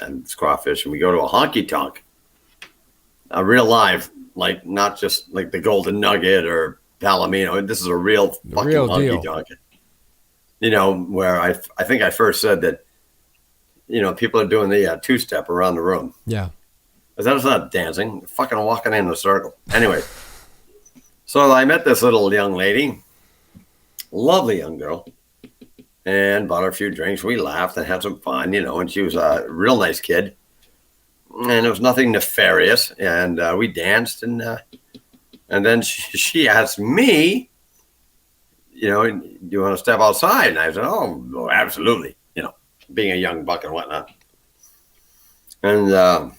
and it's crawfish, and we go to a honky tonk, a real live, like not just like the Golden Nugget or Palomino. This is a real fucking honky tonk. Where I think I first said that, people are doing the 2-step around the room. Yeah. That's not dancing, they're fucking walking in a circle. Anyway, so I met this little young lady, lovely young girl, and bought her a few drinks. We laughed and had some fun, and she was a real nice kid. And it was nothing nefarious. And we danced, and then she asked me, do you want to step outside? And I said, oh, absolutely, being a young buck and whatnot. And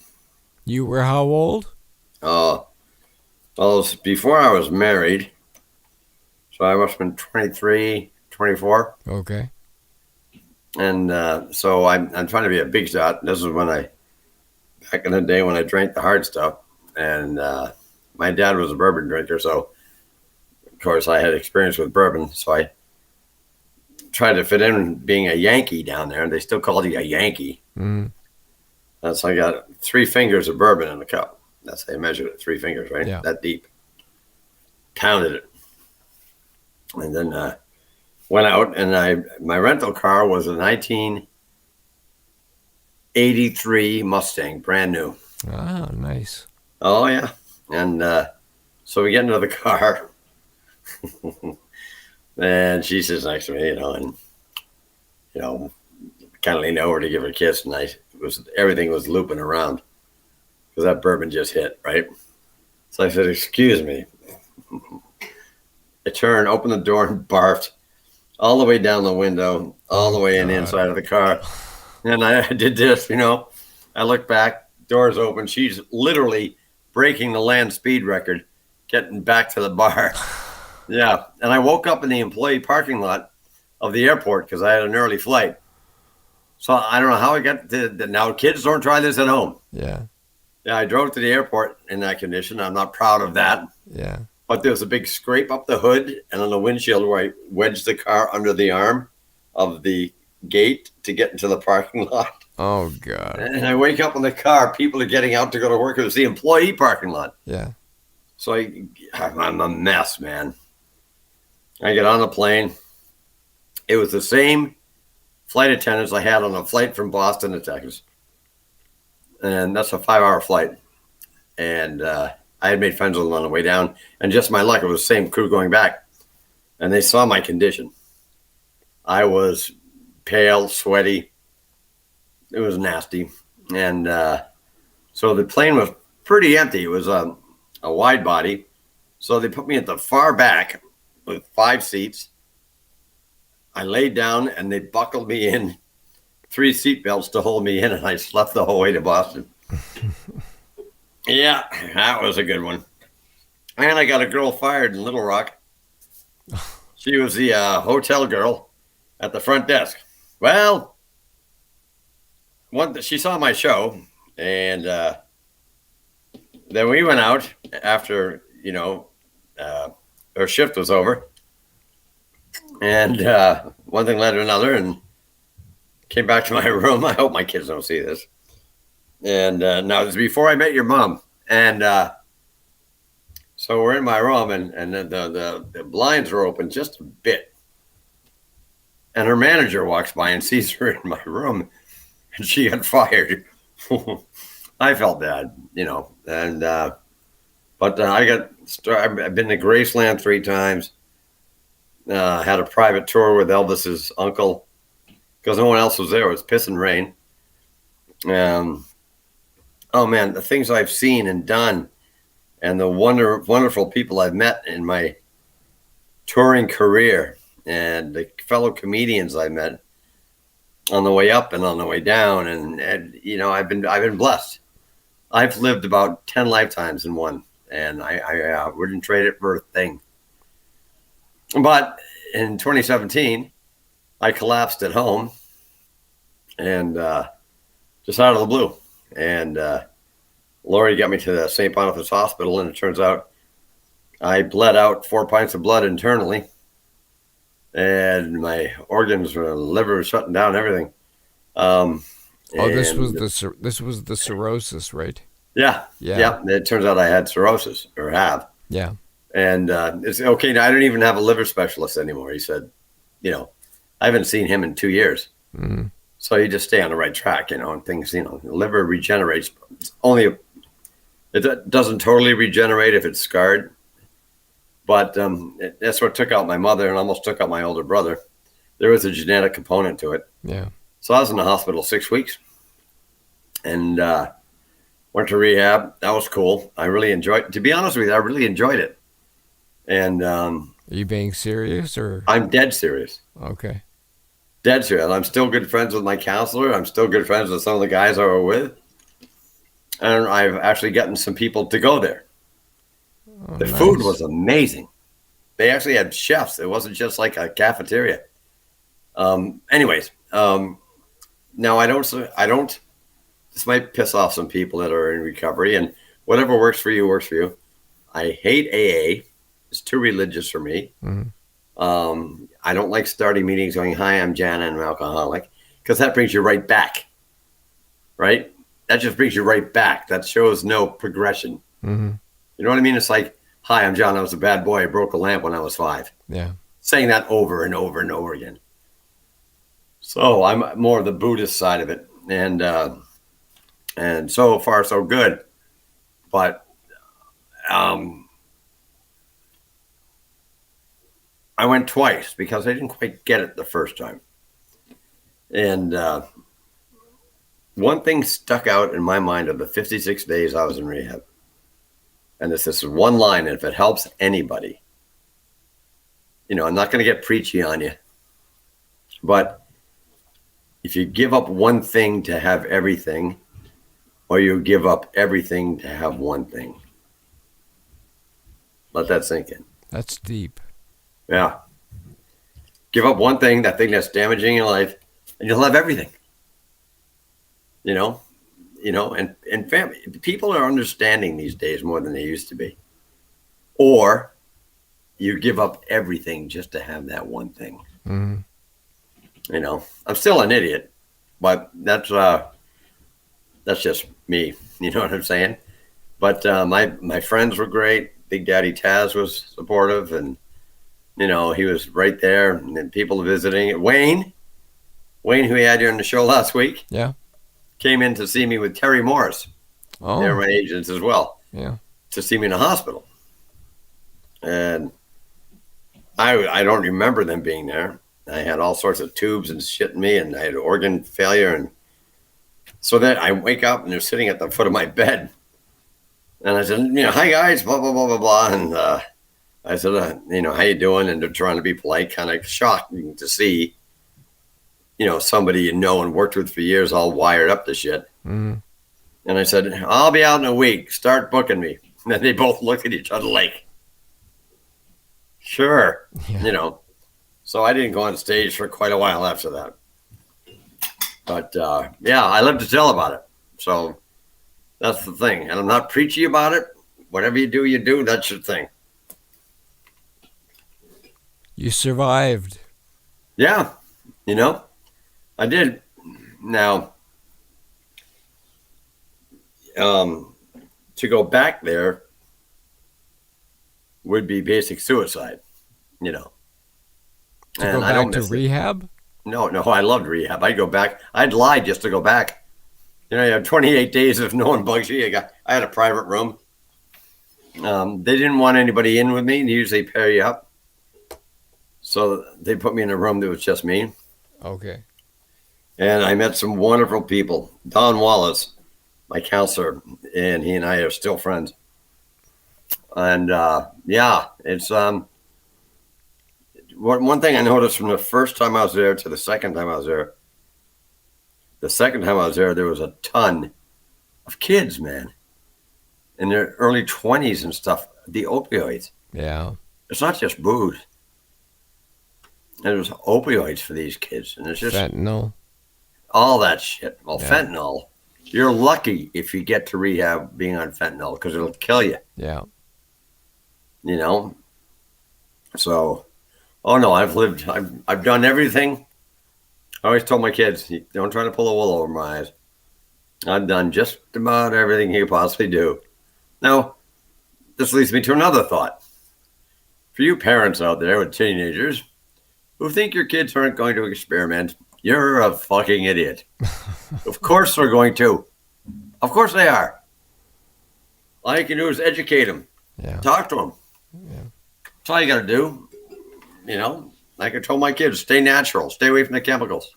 you were how old? Well, it was before I was married. So I must have been 23, 24. Okay. And so I'm trying to be a big shot. This is back in the day when I drank the hard stuff. And my dad was a bourbon drinker. So, of course, I had experience with bourbon. So I tried to fit in being a Yankee down there. And they still called you a Yankee. Mm-hmm. And so I got 3 fingers of bourbon in the cup. That's how they measured it, 3 fingers, right? Yeah. That deep. Pounded it. And then went out, and my rental car was a 1983 Mustang, brand new. Ah, nice. Oh, yeah. And so we get into the car, and she sits next to me, and, kind of leaned over to give her a kiss, and everything was looping around because that bourbon just hit, right? So I said, excuse me. I turned, opened the door, and barfed all the way down the window, all the way in the inside of the car. And I did this, I looked back, doors open. She's literally breaking the land speed record, getting back to the bar. Yeah. And I woke up in the employee parking lot of the airport because I had an early flight. So I don't know how I got to now. Kids, don't try this at home. Yeah. Yeah, I drove to the airport in that condition. I'm not proud of that. Yeah. But there was a big scrape up the hood and on the windshield where I wedged the car under the arm of the gate to get into the parking lot. Oh, God. And I wake up in the car. People are getting out to go to work. It was the employee parking lot. Yeah. So I'm a mess, man. I get on the plane. It was the same flight attendants I had on a flight from Boston to Texas. And that's a 5-hour flight. And I had made friends with them on the way down. And just my luck, it was the same crew going back. And they saw my condition. I was pale, sweaty. It was nasty. And so the plane was pretty empty. It was a wide body. So they put me at the far back with 5 seats. I laid down and they buckled me in 3 seatbelts to hold me in, and I slept the whole way to Boston. Yeah, that was a good one. And I got a girl fired in Little Rock. She was the hotel girl, at the front desk. Well, she saw my show, and then we went out after her shift was over, and one thing led to another, and came back to my room. I hope my kids don't see this. And now this is before I met your mom, and so we're in my room, and the blinds are open just a bit, and her manager walks by and sees her in my room, and she got fired. I felt bad, and but I've been to Graceland 3 times. Had a private tour with Elvis's uncle because no one else was there. It was piss and rain. Oh man, the things I've seen and done, and the wonderful people I've met in my touring career, and the fellow comedians I met on the way up and on the way down, and I've been blessed. I've lived about 10 lifetimes in one, and I wouldn't trade it for a thing. But in 2017, I collapsed at home, and just out of the blue. And Lori got me to the St. Boniface Hospital, and it turns out I bled out 4 pints of blood internally, and my organs, liver was shutting down, everything. This was the cirrhosis, right? Yeah. It turns out I had cirrhosis, or have. Yeah. And it's okay. I don't even have a liver specialist anymore. He said, I haven't seen him in 2 years. Mm-hmm. So you just stay on the right track, and things, the liver regenerates. It doesn't totally regenerate if it's scarred. But that's what took out my mother and almost took out my older brother. There was a genetic component to it. Yeah. So I was in the hospital 6 weeks, and went to rehab. That was cool. I really enjoyed it. To be honest with you, I really enjoyed it. And are you being serious, or? I'm dead serious. Okay. Dead serious. I'm still good friends with my counselor. I'm still good friends with some of the guys I were with. And I've actually gotten some people to go there. Oh, the nice. food was amazing. They actually had chefs. It wasn't just like a cafeteria. Anyways, now I don't, this might piss off some people that are in recovery, and whatever works for you, works for you. I hate AA. It's too religious for me. Mm-hmm. I don't like starting meetings going, "Hi, I'm Jana, and I'm an alcoholic," because that brings you right back. Right? That just brings you right back. That shows no progression. Mm-hmm. You know what I mean? It's like, "Hi, I'm John. I was a bad boy. I broke a lamp when I was 5. Yeah. Saying that over and over and over again. So I'm more of the Buddhist side of it. And so far, so good. But I went twice because I didn't quite get it the first time. And one thing stuck out in my mind of the 56 days I was in rehab. And this is one line, and if it helps anybody, I'm not going to get preachy on you, but if you give up one thing to have everything, or you give up everything to have one thing. Let that sink in. That's deep. Yeah. Give up one thing, that thing that's damaging your life, and you'll have everything. And family, people are understanding these days more than they used to be. Or you give up everything just to have that one thing. Mm-hmm. I'm still an idiot, but that's just me. You know what I'm saying? But my friends were great. Big Daddy Taz was supportive, and he was right there, and then people visiting. Wayne, who we had here on the show last week, Yeah. came in to see me with Terry Morris. Oh. They're my agents as well. Yeah. To see me in the hospital, and I don't remember them being there. I had all sorts of tubes and shit in me, and I had organ failure, and so then I wake up and they're sitting at the foot of my bed, and I said, "Hi guys, blah blah blah blah blah," and I said, "How you doing?" And they're trying to be polite, kind of shocking to see, somebody and worked with for years, all wired up to shit. Mm-hmm. And I said, "I'll be out in a week. Start booking me." And then they both look at each other like, "Sure," Yeah. So I didn't go on stage for quite a while after that. But yeah, I love to tell about it. So that's the thing. And I'm not preachy about it. Whatever you do. That's your thing. You survived. Yeah, I did. Now, to go back there would be basic suicide, To and go I don't back to miss it. rehab? No, I loved rehab. I'd go back. I'd lie just to go back. You have 28 days if no one bugs you. I had a private room. They didn't want anybody in with me. They usually pair you up. So they put me in a room that was just me. Okay. And I met some wonderful people. Don Wallace, my counselor, and he and I are still friends. And yeah, it's one thing I noticed from the first time I was there to the second time I was there. The second time I was there was a ton of kids, man, in their early 20s and stuff. The opioids. Yeah. It's not just booze. There's opioids for these kids, and it's just Fentanyl. all that shit. Well, Yeah. fentanyl. You're lucky if you get to rehab being on fentanyl because it'll kill you. Yeah. So, oh no, I've done everything. I always told my kids, don't try to pull a wool over my eyes. I've done just about everything you could possibly do. Now, this leads me to another thought. For you parents out there with teenagers who think your kids aren't going to experiment, you're a fucking idiot. Of course they're going to. Of course they are. All you can do is educate them. Yeah. Talk to them. Yeah. That's all you got to do. Like I told my kids, stay natural. Stay away from the chemicals.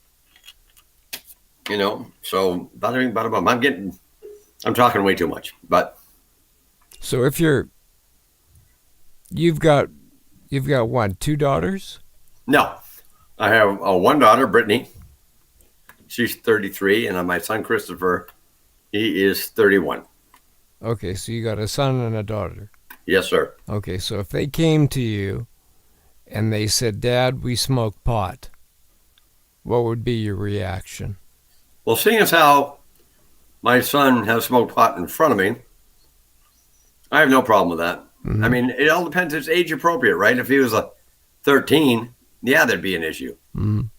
So bada bada bum. I'm talking way too much. But So if you've got what, 2 daughters? no, I have one daughter, Brittany. She's 33, and my son Christopher, he is 31. Okay, so you got a son and a daughter. Yes, sir. Okay, so if they came to you and they said, "Dad, we smoke pot," what would be your reaction? Well, seeing as how my son has smoked pot in front of me, I have no problem with that. Mhm. I mean, it all depends. It's age appropriate, right? If he was a 13, yeah, there'd be an issue. Mhm.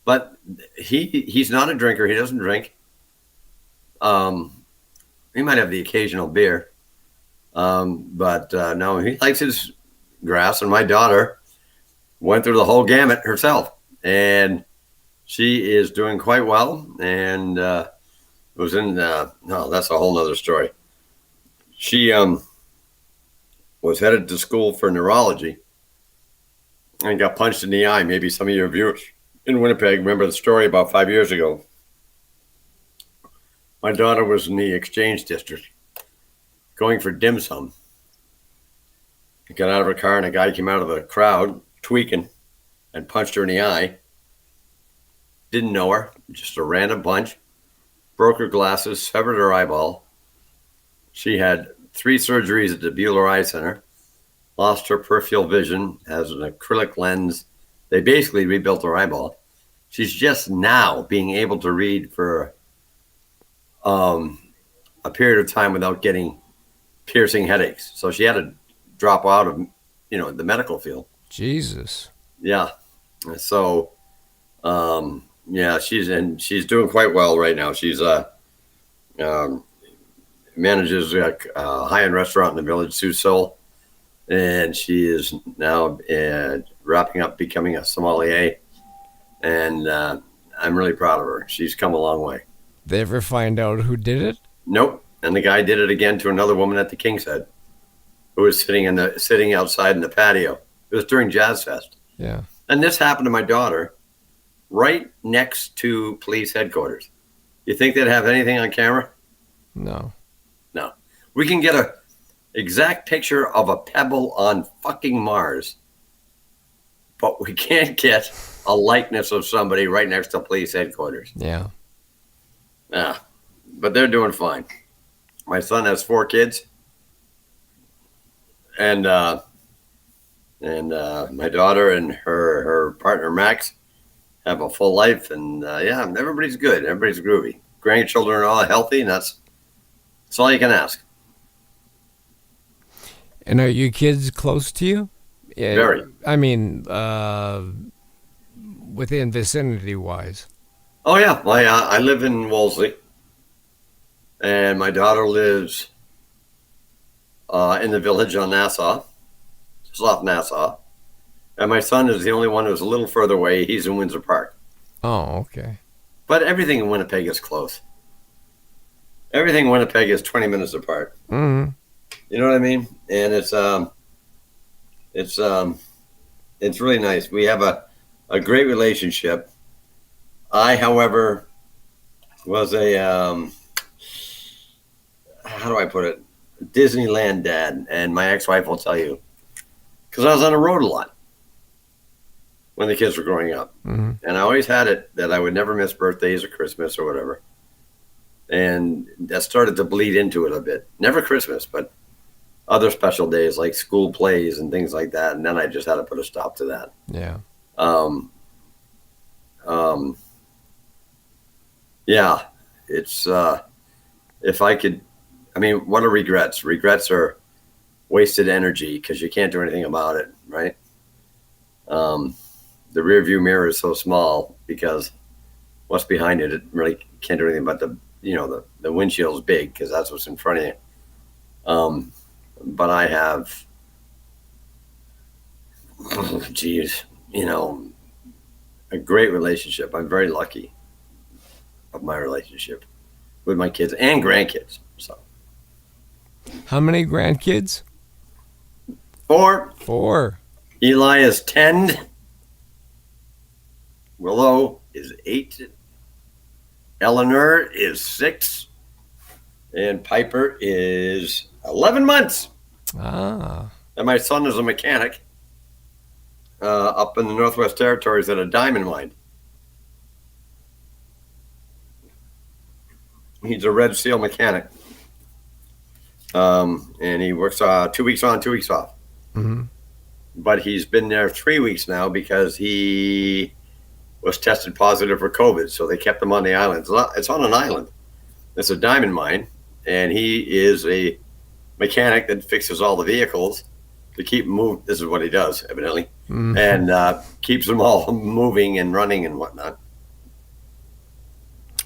But he's not a drinker. He doesn't drink. He might have the occasional beer. But no, he likes his grass. And my daughter went through the whole gamut herself. And she is doing quite well. And was in, no, that's a whole nother story. She was headed to school for neurology and got punched in the eye. Maybe some of your viewers in Winnipeg remember the story about 5 years ago. My daughter was in the exchange district going for dim sum. She got out of her car and a guy came out of the crowd tweaking and punched her in the eye. Didn't know her, just a random punch. Broke her glasses, severed her eyeball. She had 3 surgeries at the Buehler Eye Center. Lost her peripheral vision, has an acrylic lens. They basically rebuilt her eyeball. She's just now being able to read for a period of time without getting piercing headaches. So she had to drop out of, the medical field. Jesus. Yeah. So, yeah, she's doing quite well right now. She's manages a high-end restaurant in the village, Sioux Soul, and she is now wrapping up becoming a sommelier. And I'm really proud of her. She's come a long way. They ever find out who did it? Nope. And the guy did it again to another woman at the King's Head, who was sitting outside in the patio. It was during Jazz Fest. Yeah. And this happened to my daughter right next to police headquarters. You think they'd have anything on camera? No. No. We can get a exact picture of a pebble on fucking Mars, but we can't get a likeness of somebody right next to police headquarters. Yeah. Yeah. But they're doing fine. My son has 4 kids. And And my daughter and her partner Max have a full life, and yeah, everybody's good. Everybody's groovy. Grandchildren are all healthy, and that's all you can ask. And are your kids close to you? Yeah, Very. I mean, within vicinity wise. Oh yeah, I live in Wolseley, and my daughter lives in the village on Nassau, just off Nassau, and my son is the only one who's a little further away. He's in Windsor Park, Oh, okay. but everything in Winnipeg is close. Everything in Winnipeg is 20 minutes apart. Mm-hmm. You know what I mean? And it's really nice. We have a great relationship. I, however, was a how do I put it? Disneyland dad, and my ex-wife will tell you, because I was on the road a lot when the kids were growing up, Mm-hmm. and I always had it that I would never miss birthdays or Christmas or whatever, and that started to bleed into it a bit. Never Christmas, but other special days like school plays and things like that, and then I just had to put a stop to that. Yeah. Um, um, yeah, it's if I could, I mean, what are regrets? Regrets are wasted energy because you can't do anything about it, right? The rear view mirror is so small because what's behind it, it really can't do anything. But the windshield's big because that's what's in front of you. But I have, geez, a great relationship. I'm very lucky of my relationship with my kids and grandkids. So How many grandkids? 4. 4. Eli is 10. Willow is 8. Eleanor is 6. And Piper is 11 months. Ah. And my son is a mechanic up in the Northwest Territories at a diamond mine. He's a Red Seal mechanic. And he works 2 weeks on, 2 weeks off. Mm-hmm. But he's been there 3 weeks now because he was tested positive for COVID. So they kept him on the island. It's on an island. It's a diamond mine. And he is a mechanic that fixes all the vehicles to keep moving. This is what he does, evidently. Mm-hmm. And keeps them all moving and running and whatnot.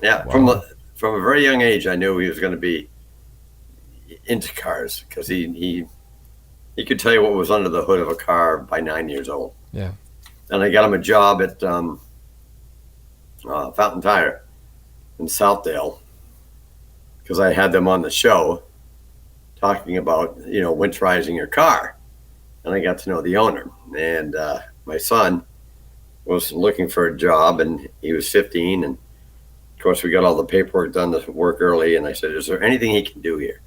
Yeah, Wow. from a very young age, I knew he was going to be into cars because he could tell you what was under the hood of a car by 9 years old. Yeah. And I got him a job at Fountain Tire in Southdale because I had them on the show talking about, winterizing your car. And I got to know the owner. And my son was looking for a job, and he was 15. And, of course, we got all the paperwork done to work early. And I said, is there anything he can do here?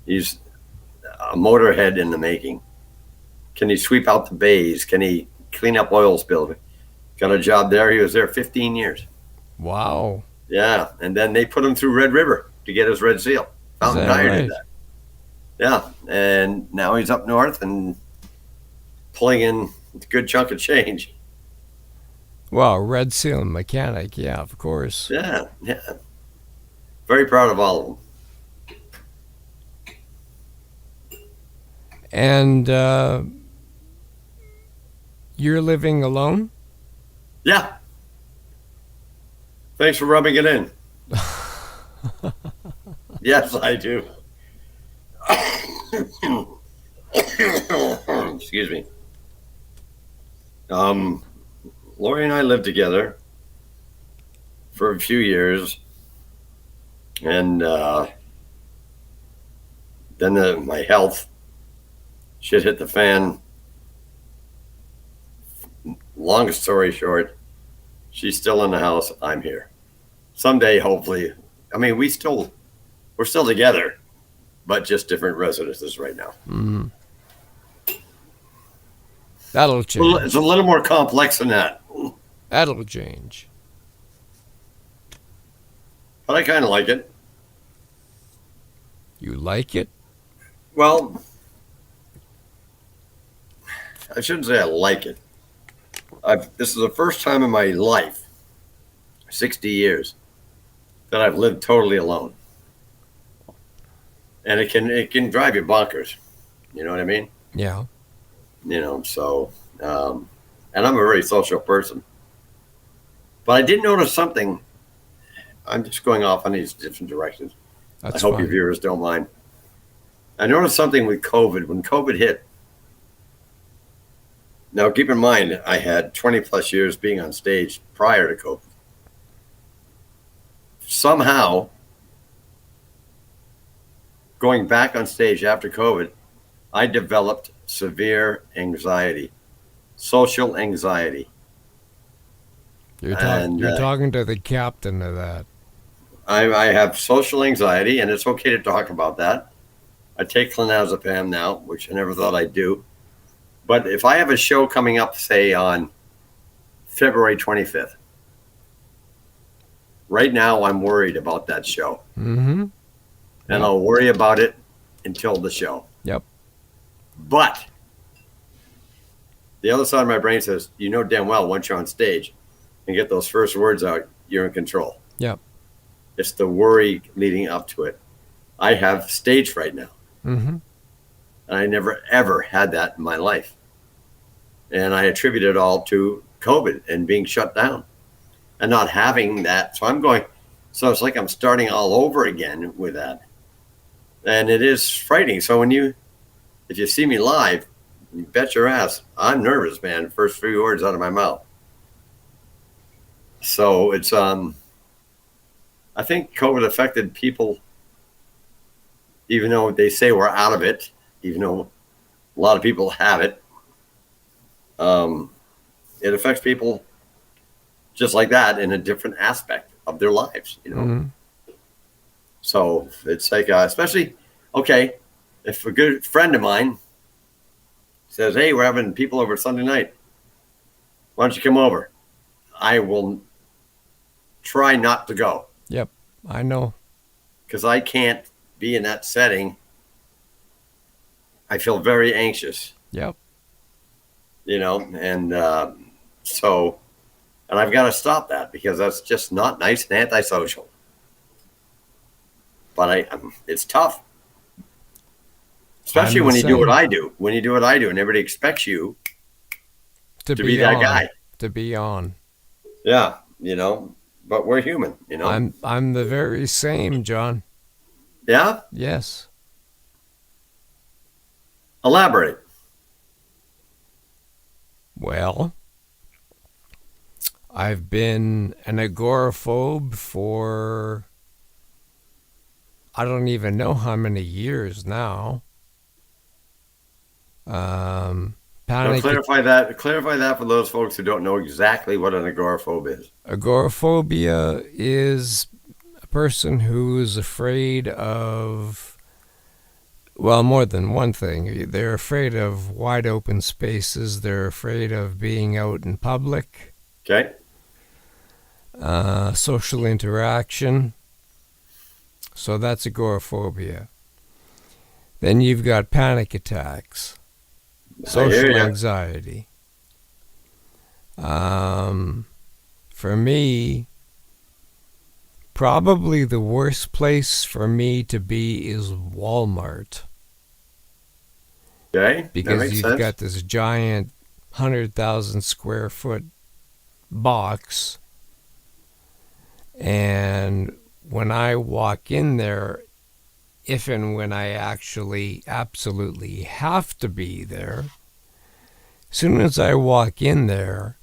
He's a motorhead in the making. Can he sweep out the bays? Can he clean up oil spills? Got a job there. He was there 15 years. Wow. Yeah. And then they put him through Red River to get his red seal. Fountain that Tire right? did that. Yeah. And now he's up north and pulling in a good chunk of change. Well, Red Seal mechanic, yeah, of course. Yeah. Yeah. Very proud of all of them. And you're living alone? Yeah. Thanks for rubbing it in. Yes, I do. Excuse me. Lori and I lived together for a few years, and then my health shit hit the fan. Longest story short, she's still in the house. I'm here. Someday, hopefully. I mean, we're still together, but just different residences right now. Mm-hmm. That'll change. It's a little more complex than that, That'll change. but I kind of like it. You like it? Well, I shouldn't say I like it. This is the first time in my life, 60 years, that I've lived totally alone. And it can drive you bonkers. You know what I mean? Yeah. So, and I'm a very social person. But I did notice something. I'm just going off on these different directions. That's I hope fine. your viewers don't mind. I noticed something with COVID. When COVID hit, now keep in mind, I had 20 plus years being on stage prior to COVID. Somehow, going back on stage after COVID, I developed severe anxiety, social anxiety. You're And talking to the captain of that. I have social anxiety, and it's okay to talk about that. I take clonazepam now, which I never thought I'd do. But if I have a show coming up, say on February 25th, right now I'm worried about that show. Mm-hmm. And I'll worry about it until the show. Yep. But the other side of my brain says, you know damn well once you're on stage and get those first words out, you're in control. Yep. It's the worry leading up to it. I have stage fright now. Mm-hmm. And I never, ever had that in my life. And I attribute it all to COVID and being shut down and not having that. So it's like I'm starting all over again with that. And it is frightening. So if you see me live, you bet your ass, I'm nervous, man. First few words out of my mouth. So it's, I think COVID affected people, even though they say we're out of it, even though a lot of people have it. It affects people just like that in a different aspect of their lives, Mm-hmm. So it's like, especially, okay, if a good friend of mine says, hey, we're having people over Sunday night, why don't you come over? I will try not to go. Yep. I know. Because I can't be in that setting. I feel very anxious. Yep. And I've got to stop that because that's just not nice and antisocial. But it's tough. Especially when you do what I do. When you do what I do and everybody expects you to be that guy. To be on. Yeah, but we're human, I'm the very same, John. Yeah? Yes. Elaborate. Well, I've been an agoraphobe for I don't even know how many years now. Now Panic. clarify that for those folks who don't know exactly what an agoraphobe is. Agoraphobia is a person who is afraid of, well, more than one thing. They're afraid of wide open spaces. They're afraid of being out in public. Okay. Social interaction. So that's agoraphobia. Then you've got panic attacks. Social anxiety. For me, probably the worst place for me to be is Walmart. Okay. Because you've got this giant 100,000 square foot box. And when I walk in there, if and when I actually absolutely have to be there, as soon as I walk in there,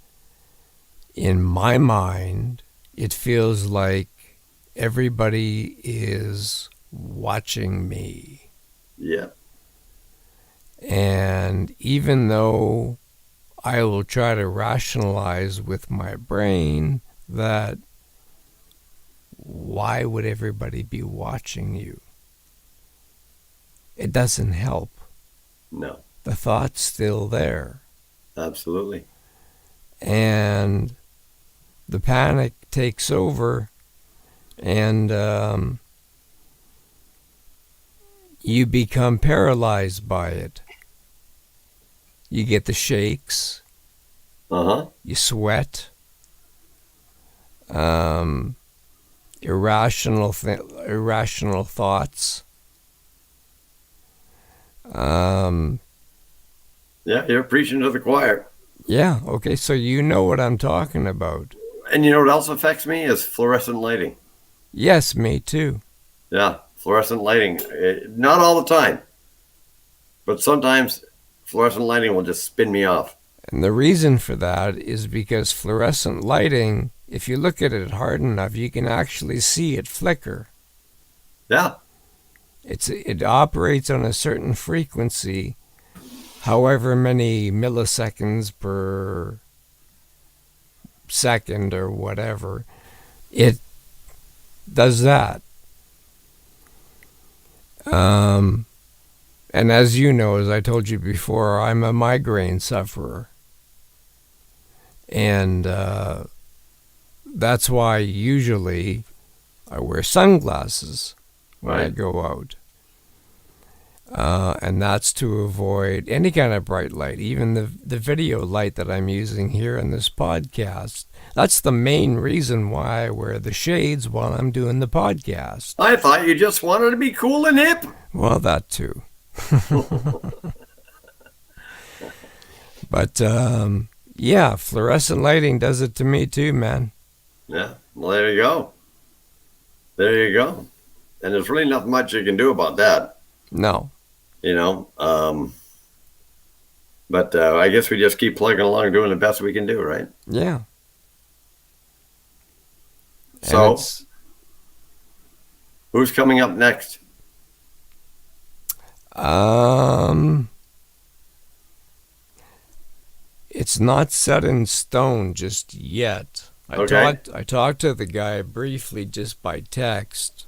in my mind, it feels like everybody is watching me. Yeah. And even though I will try to rationalize with my brain that why would everybody be watching you? It doesn't help. No. The thought's still there. Absolutely. And the panic takes over, and you become paralyzed by it. You get the shakes. You sweat. Irrational thoughts. Yeah, you're preaching to the choir. Yeah, okay, so you know what I'm talking about. And you know what else affects me is fluorescent lighting. Yes, me too. Yeah, fluorescent lighting. Not all the time, but sometimes fluorescent lighting will just spin me off. And the reason for that is because fluorescent lighting, if you look at it hard enough, you can actually see it flicker. Yeah. It operates on a certain frequency, however many milliseconds per second or whatever. It does that. And as you know, as I told you before, I'm a migraine sufferer. And that's why usually I wear sunglasses when I go out. And that's to avoid any kind of bright light, even the video light that I'm using here in this podcast. That's the main reason why I wear the shades while I'm doing the podcast. I thought you just wanted to be cool and hip. Well, that too. But, yeah, fluorescent lighting does it to me too, man. Yeah, well, there you go. There you go. And there's really not much you can do about that. No. You know, but I guess we just keep plugging along, doing the best we can do, right? Yeah. So, who's coming up next? It's not set in stone just yet. I talked to the guy briefly just by text.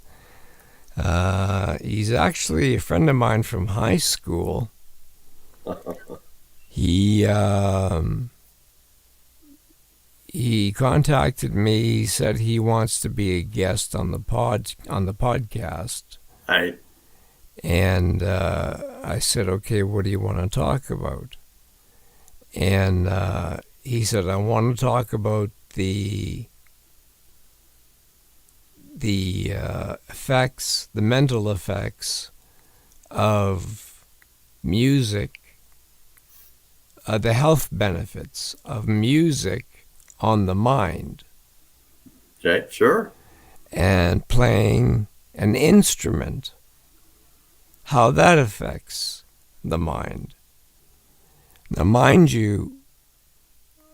He's actually a friend of mine from high school. He contacted me. He said he wants to be a guest on the podcast. Right. And I said, okay, what do you want to talk about? And he said, I want to talk about the effects, the mental effects of music, the health benefits of music on the mind. Okay, sure. And playing an instrument, how that affects the mind. Now, mind you,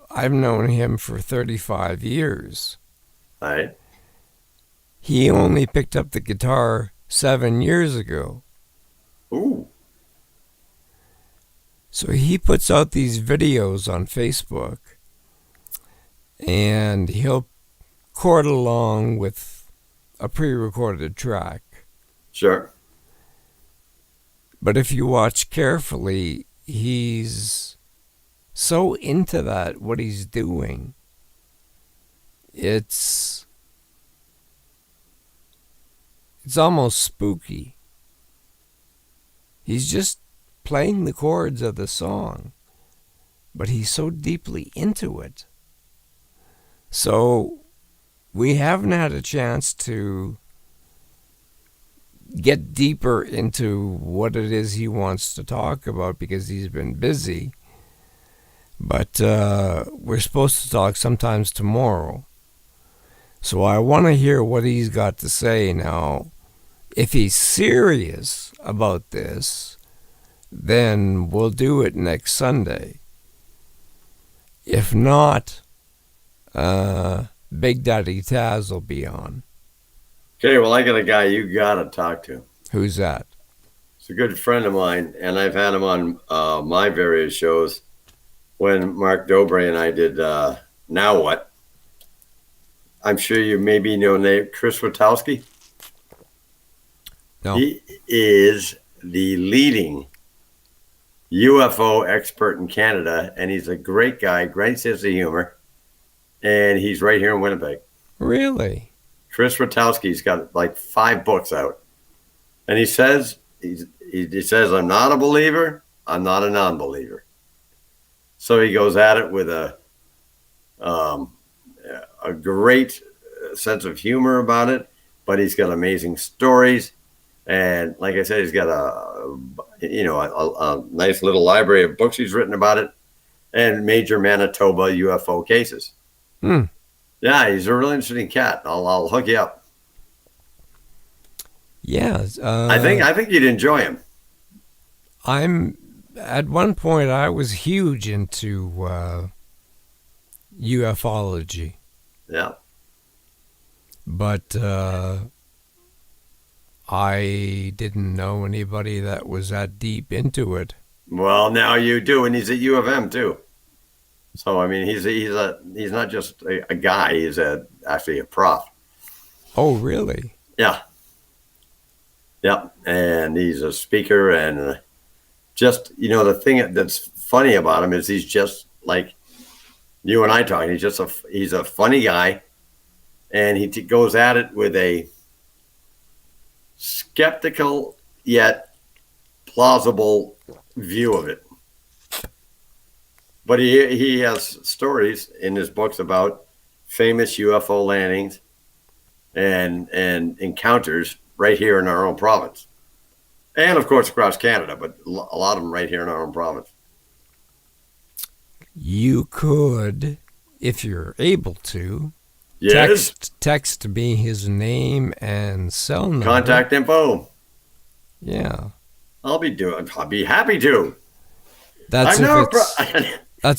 I've known him for 35 years. Right. He only picked up the guitar 7 years ago. Ooh. So he puts out these videos on Facebook, and he'll chord along with a pre-recorded track. Sure. But if you watch carefully, he's so into that, what he's doing. It's almost spooky. He's just playing the chords of the song, but he's so deeply into it. So we haven't had a chance to get deeper into what it is he wants to talk about because he's been busy. But we're supposed to talk sometimes tomorrow. So I want to hear what he's got to say now. If he's serious about this, then we'll do it next Sunday. If not, Big Daddy Taz will be on. Okay, well, I got a guy you got to talk to. Who's that? It's a good friend of mine, and I've had him on my various shows when Mark Dobre and I did Now What? I'm sure you maybe know name Chris Witowski. No. He is the leading UFO expert in Canada, and he's a great guy, great sense of humor, and he's right here in Winnipeg. Really? Chris Witowski's got like 5 books out, and he says, I'm not a believer, I'm not a non-believer. So he goes at it with um, a great sense of humor about it, but he's got amazing stories. And like I said, he's got a nice little library of books he's written about it and major Manitoba UFO cases. Yeah, he's a really interesting cat. I'll hook you up. Yeah. I think you'd enjoy him. At one point, I was huge into ufology. Yeah. But I didn't know anybody that was that deep into it. Well, now you do, and he's at U of M too. So I mean, he's not just a guy. He's actually a prof. Oh, really? Yeah. Yep. And he's a speaker, and just the thing that's funny about him is he's just like you and I talking. He's a funny guy, and he goes at it with a skeptical yet plausible view of it. But he has stories in his books about famous UFO landings and encounters right here in our own province. And of course across Canada, but a lot of them right here in our own province. You could, if you're able to, Yes. text me his name and cell number. Contact info. Yeah. I'll be happy to. That's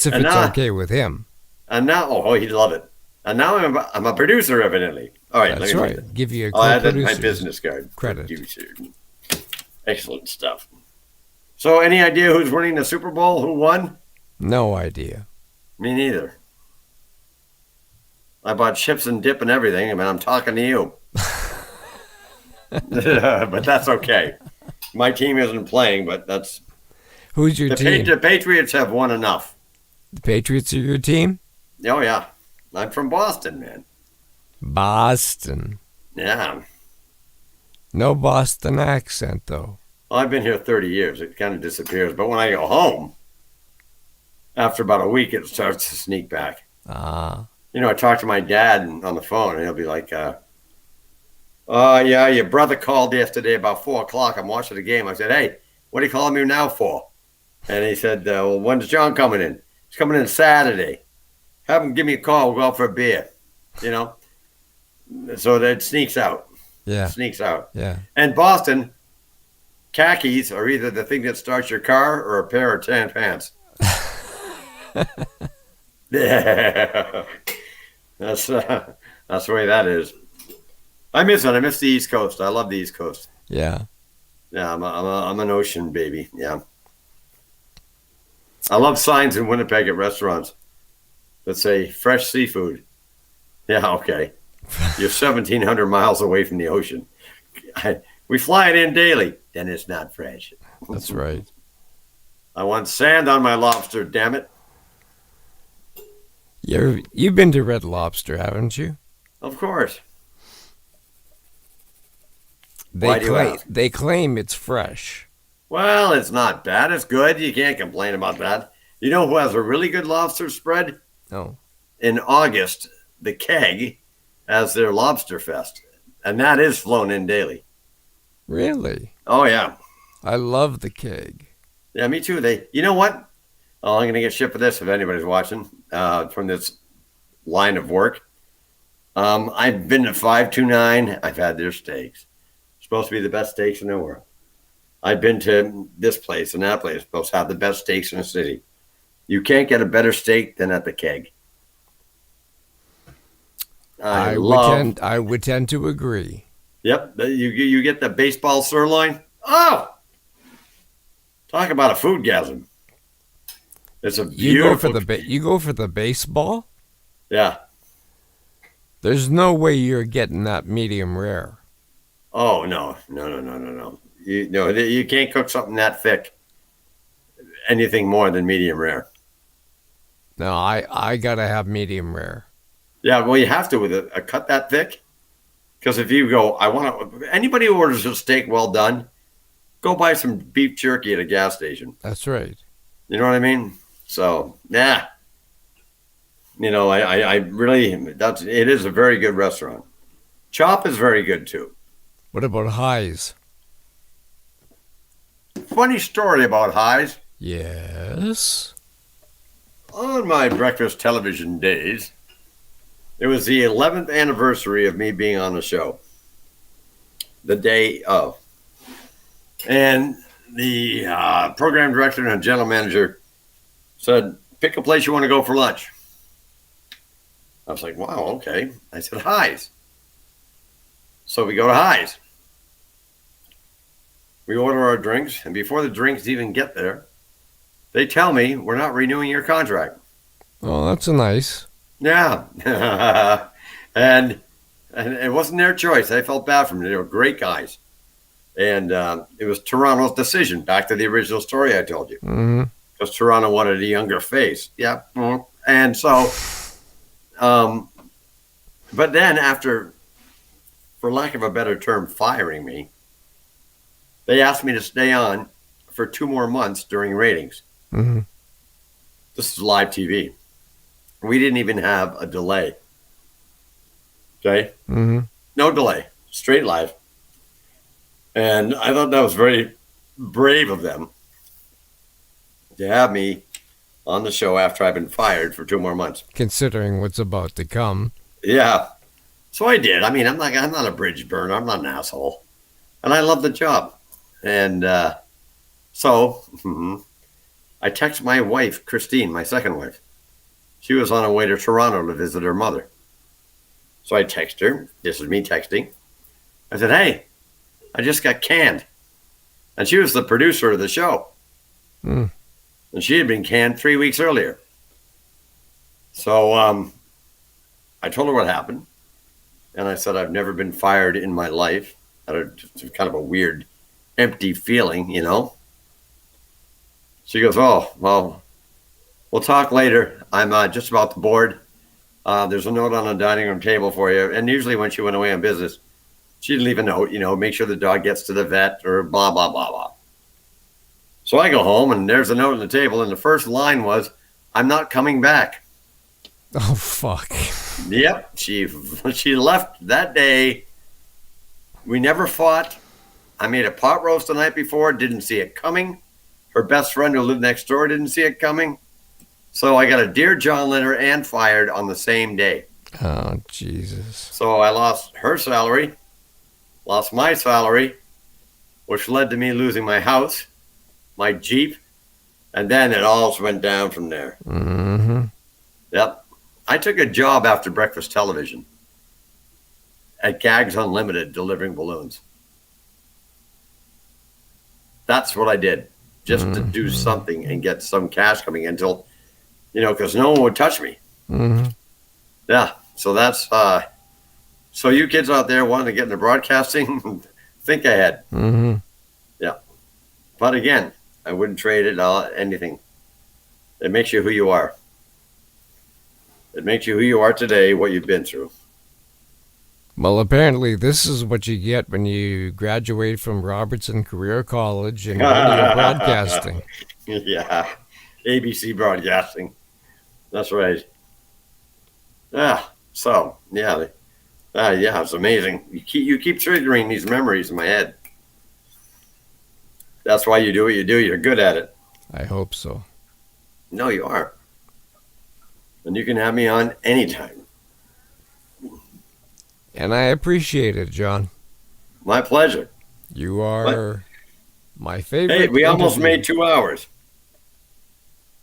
if it's now, okay with him. And now, he'd love it. And now I'm a producer, evidently. All right, That's right. Give you a co-producer. My business card. Credit. Producer. Excellent stuff. So, any idea who's winning the Super Bowl? Who won? No idea. Me neither. I bought chips and dip and everything. I mean, I'm talking to you. But that's okay. My team isn't playing, but that's... Who's your team? The Patriots have won enough. The Patriots are your team? Oh, yeah. I'm from Boston, man. Boston. Yeah. No Boston accent, though. Well, I've been here 30 years. It kind of disappears. But when I go home, after about a week, it starts to sneak back. Ah. I talk to my dad on the phone, and he'll be like, yeah, your brother called yesterday about 4 o'clock. I'm watching the game. I said, hey, what are you calling me now for? And he said, well, when's John coming in? He's coming in Saturday. Have him give me a call. We'll go out for a beer. So that sneaks out. Yeah. Sneaks out. Yeah. And Boston, khakis are either the thing that starts your car or a pair of tan pants. Yeah. That's the way that is. I miss it. I miss the East Coast. I love the East Coast. Yeah. Yeah, I'm an ocean baby. Yeah. I love signs in Winnipeg at restaurants that say fresh seafood. Yeah, okay. You're 1,700 miles away from the ocean. We fly it in daily. Then it's not fresh. That's right. I want sand on my lobster, damn it. You've been to Red Lobster, haven't you? Of course. They claim it's fresh. Well, it's not bad. It's good. You can't complain about that. You know who has a really good lobster spread? No. In August, the Keg has their Lobster Fest, and that is flown in daily. Really? Oh, yeah. I love the Keg. Yeah, me too. You know what? Oh, I'm going to get shit for this if anybody's watching from this line of work. I've been to 529. I've had their steaks. Supposed to be the best steaks in the world. I've been to this place and that place. Supposed to have the best steaks in the city. You can't get a better steak than at the Keg. I would tend to agree. Yep, you get the baseball sirloin. Oh, talk about a foodgasm! It's a beautiful. You go for the baseball. Yeah. There's no way you're getting that medium rare. Oh no! You can't cook something that thick. Anything more than medium rare. No, I gotta have medium rare. Yeah, well, you have to with a cut that thick. Because if you go, anybody who orders a steak well done, go buy some beef jerky at a gas station. That's right. You know what I mean? So, yeah. I really, it is a very good restaurant. Chop is very good too. What about highs? Funny story about highs. Yes. On my breakfast television days, it was the 11th anniversary of me being on the show. The day of. And the program director and general manager said, pick a place you want to go for lunch. I was like, wow, okay. I said, Highs. So we go to Highs. We order our drinks, and before the drinks even get there, they tell me we're not renewing your contract. Oh, that's nice. Yeah. and it wasn't their choice. I felt bad for them. They were great guys. And it was Toronto's decision, back to the original story I told you. Mm-hmm. Because Toronto wanted a younger face. Yeah. And so, but then after, for lack of a better term, firing me, they asked me to stay on for 2 more months during ratings. Mm-hmm. This is live TV. We didn't even have a delay. Okay? Mm-hmm. No delay. Straight live. And I thought that was very brave of them to have me on the show after I've been fired for 2 more months. Considering what's about to come. Yeah. So I did. I mean, I'm not a bridge burner. I'm not an asshole. And I love the job. And so I text my wife, Christine, my second wife. She was on her way to Toronto to visit her mother. So I text her. This is me texting. I said, hey, I just got canned. And she was the producer of the show. Mm. And she had been canned 3 weeks earlier. So I told her what happened. And I said, I've never been fired in my life. It's kind of a weird, empty feeling, you know. She goes, oh, well, we'll talk later. I'm just about to board. There's a note on the dining room table for you. And usually when she went away on business, she'd leave a note, make sure the dog gets to the vet or blah, blah, blah, blah. So I go home and there's a note on the table. And the first line was, I'm not coming back. Oh, fuck. Yep. She left that day. We never fought. I made a pot roast the night before. Didn't see it coming. Her best friend who lived next door didn't see it coming. So I got a Dear John letter and fired on the same day. Oh, Jesus. So I lost her salary, lost my salary, which led to me losing my house, my Jeep, and then it all went down from there. Mm-hmm. Yep. I took a job after breakfast television at Gags Unlimited delivering balloons. That's what I did, just to do something and get some cash coming in until, because no one would touch me. Mm-hmm. Yeah, so that's, so you kids out there wanting to get into broadcasting, think ahead. Mm-hmm. Yeah. But again, I wouldn't trade it anything. It makes you who you are. It makes you who you are today, what you've been through. Well, apparently this is what you get when you graduate from Robertson Career College in radio broadcasting. Yeah, ABC Broadcasting. That's right. Yeah, so, yeah, it's amazing. You keep triggering these memories in my head. That's why you do what you do. You're good at it. I hope so. No, you are. And you can have me on anytime. And I appreciate it, John. My pleasure. You are my favorite. Hey, we almost made 2 hours.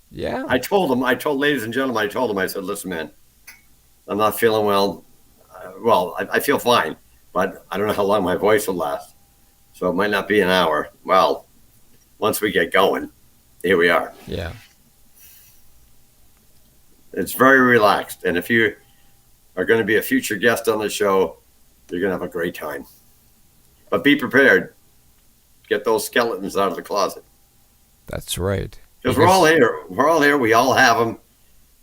Yeah. I told ladies and gentlemen, I said, listen, man, I'm not feeling well. I feel fine, but I don't know how long my voice will last. So it might not be an hour. Well, once we get going, here we are. Yeah. It's very relaxed. And if you are going to be a future guest on the show, you're going to have a great time. But be prepared. Get those skeletons out of the closet. That's right. Because we're all here. We're all here. We all have them.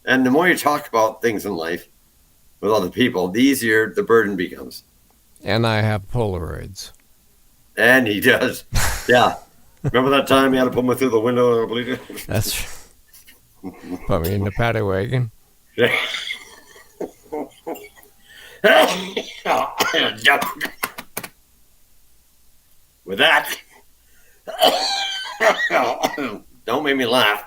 And the more you talk about things in life with other people, the easier the burden becomes. And I have Polaroids. And he does. Yeah. Remember that time you had to put me through the window? That's Put me in the paddy wagon. With that, don't make me laugh.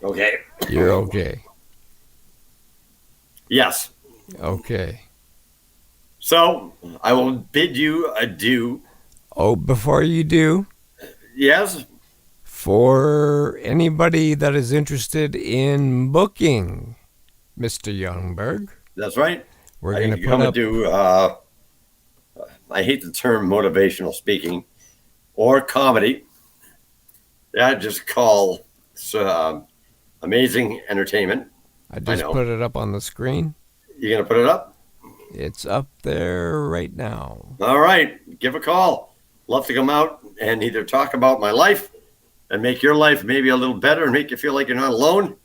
Okay. You're okay. Yes. Okay. So I will bid you adieu. Oh, before you do, Yes. for anybody that is interested in booking Mr. Ljungberg, That's right. we're I going to can put come and up. do. I hate the term motivational speaking or comedy. Yeah, just call amazing entertainment. I just know. put it up on the screen. You gonna put it up? It's up there right now. All right, give a call. Love to come out and either talk about my life and make your life maybe a little better and make you feel like you're not alone,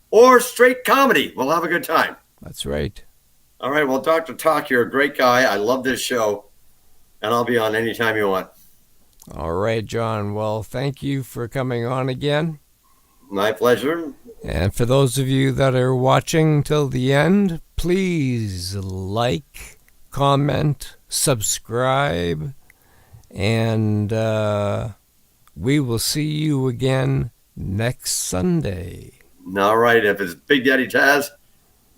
or straight comedy. We'll have a good time. That's right. All right, well, Dr. Talk, you're a great guy. I love this show, and I'll be on anytime you want. All right, John. Well, thank you for coming on again. My pleasure. And for those of you that are watching till the end, please like, comment, subscribe, and we will see you again next Sunday. All right, if it's Big Daddy Taz,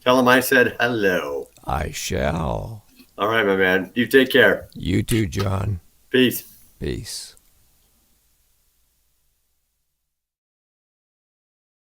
tell him I said hello. I shall. All right, my man. You take care. You too, John. Peace. Peace.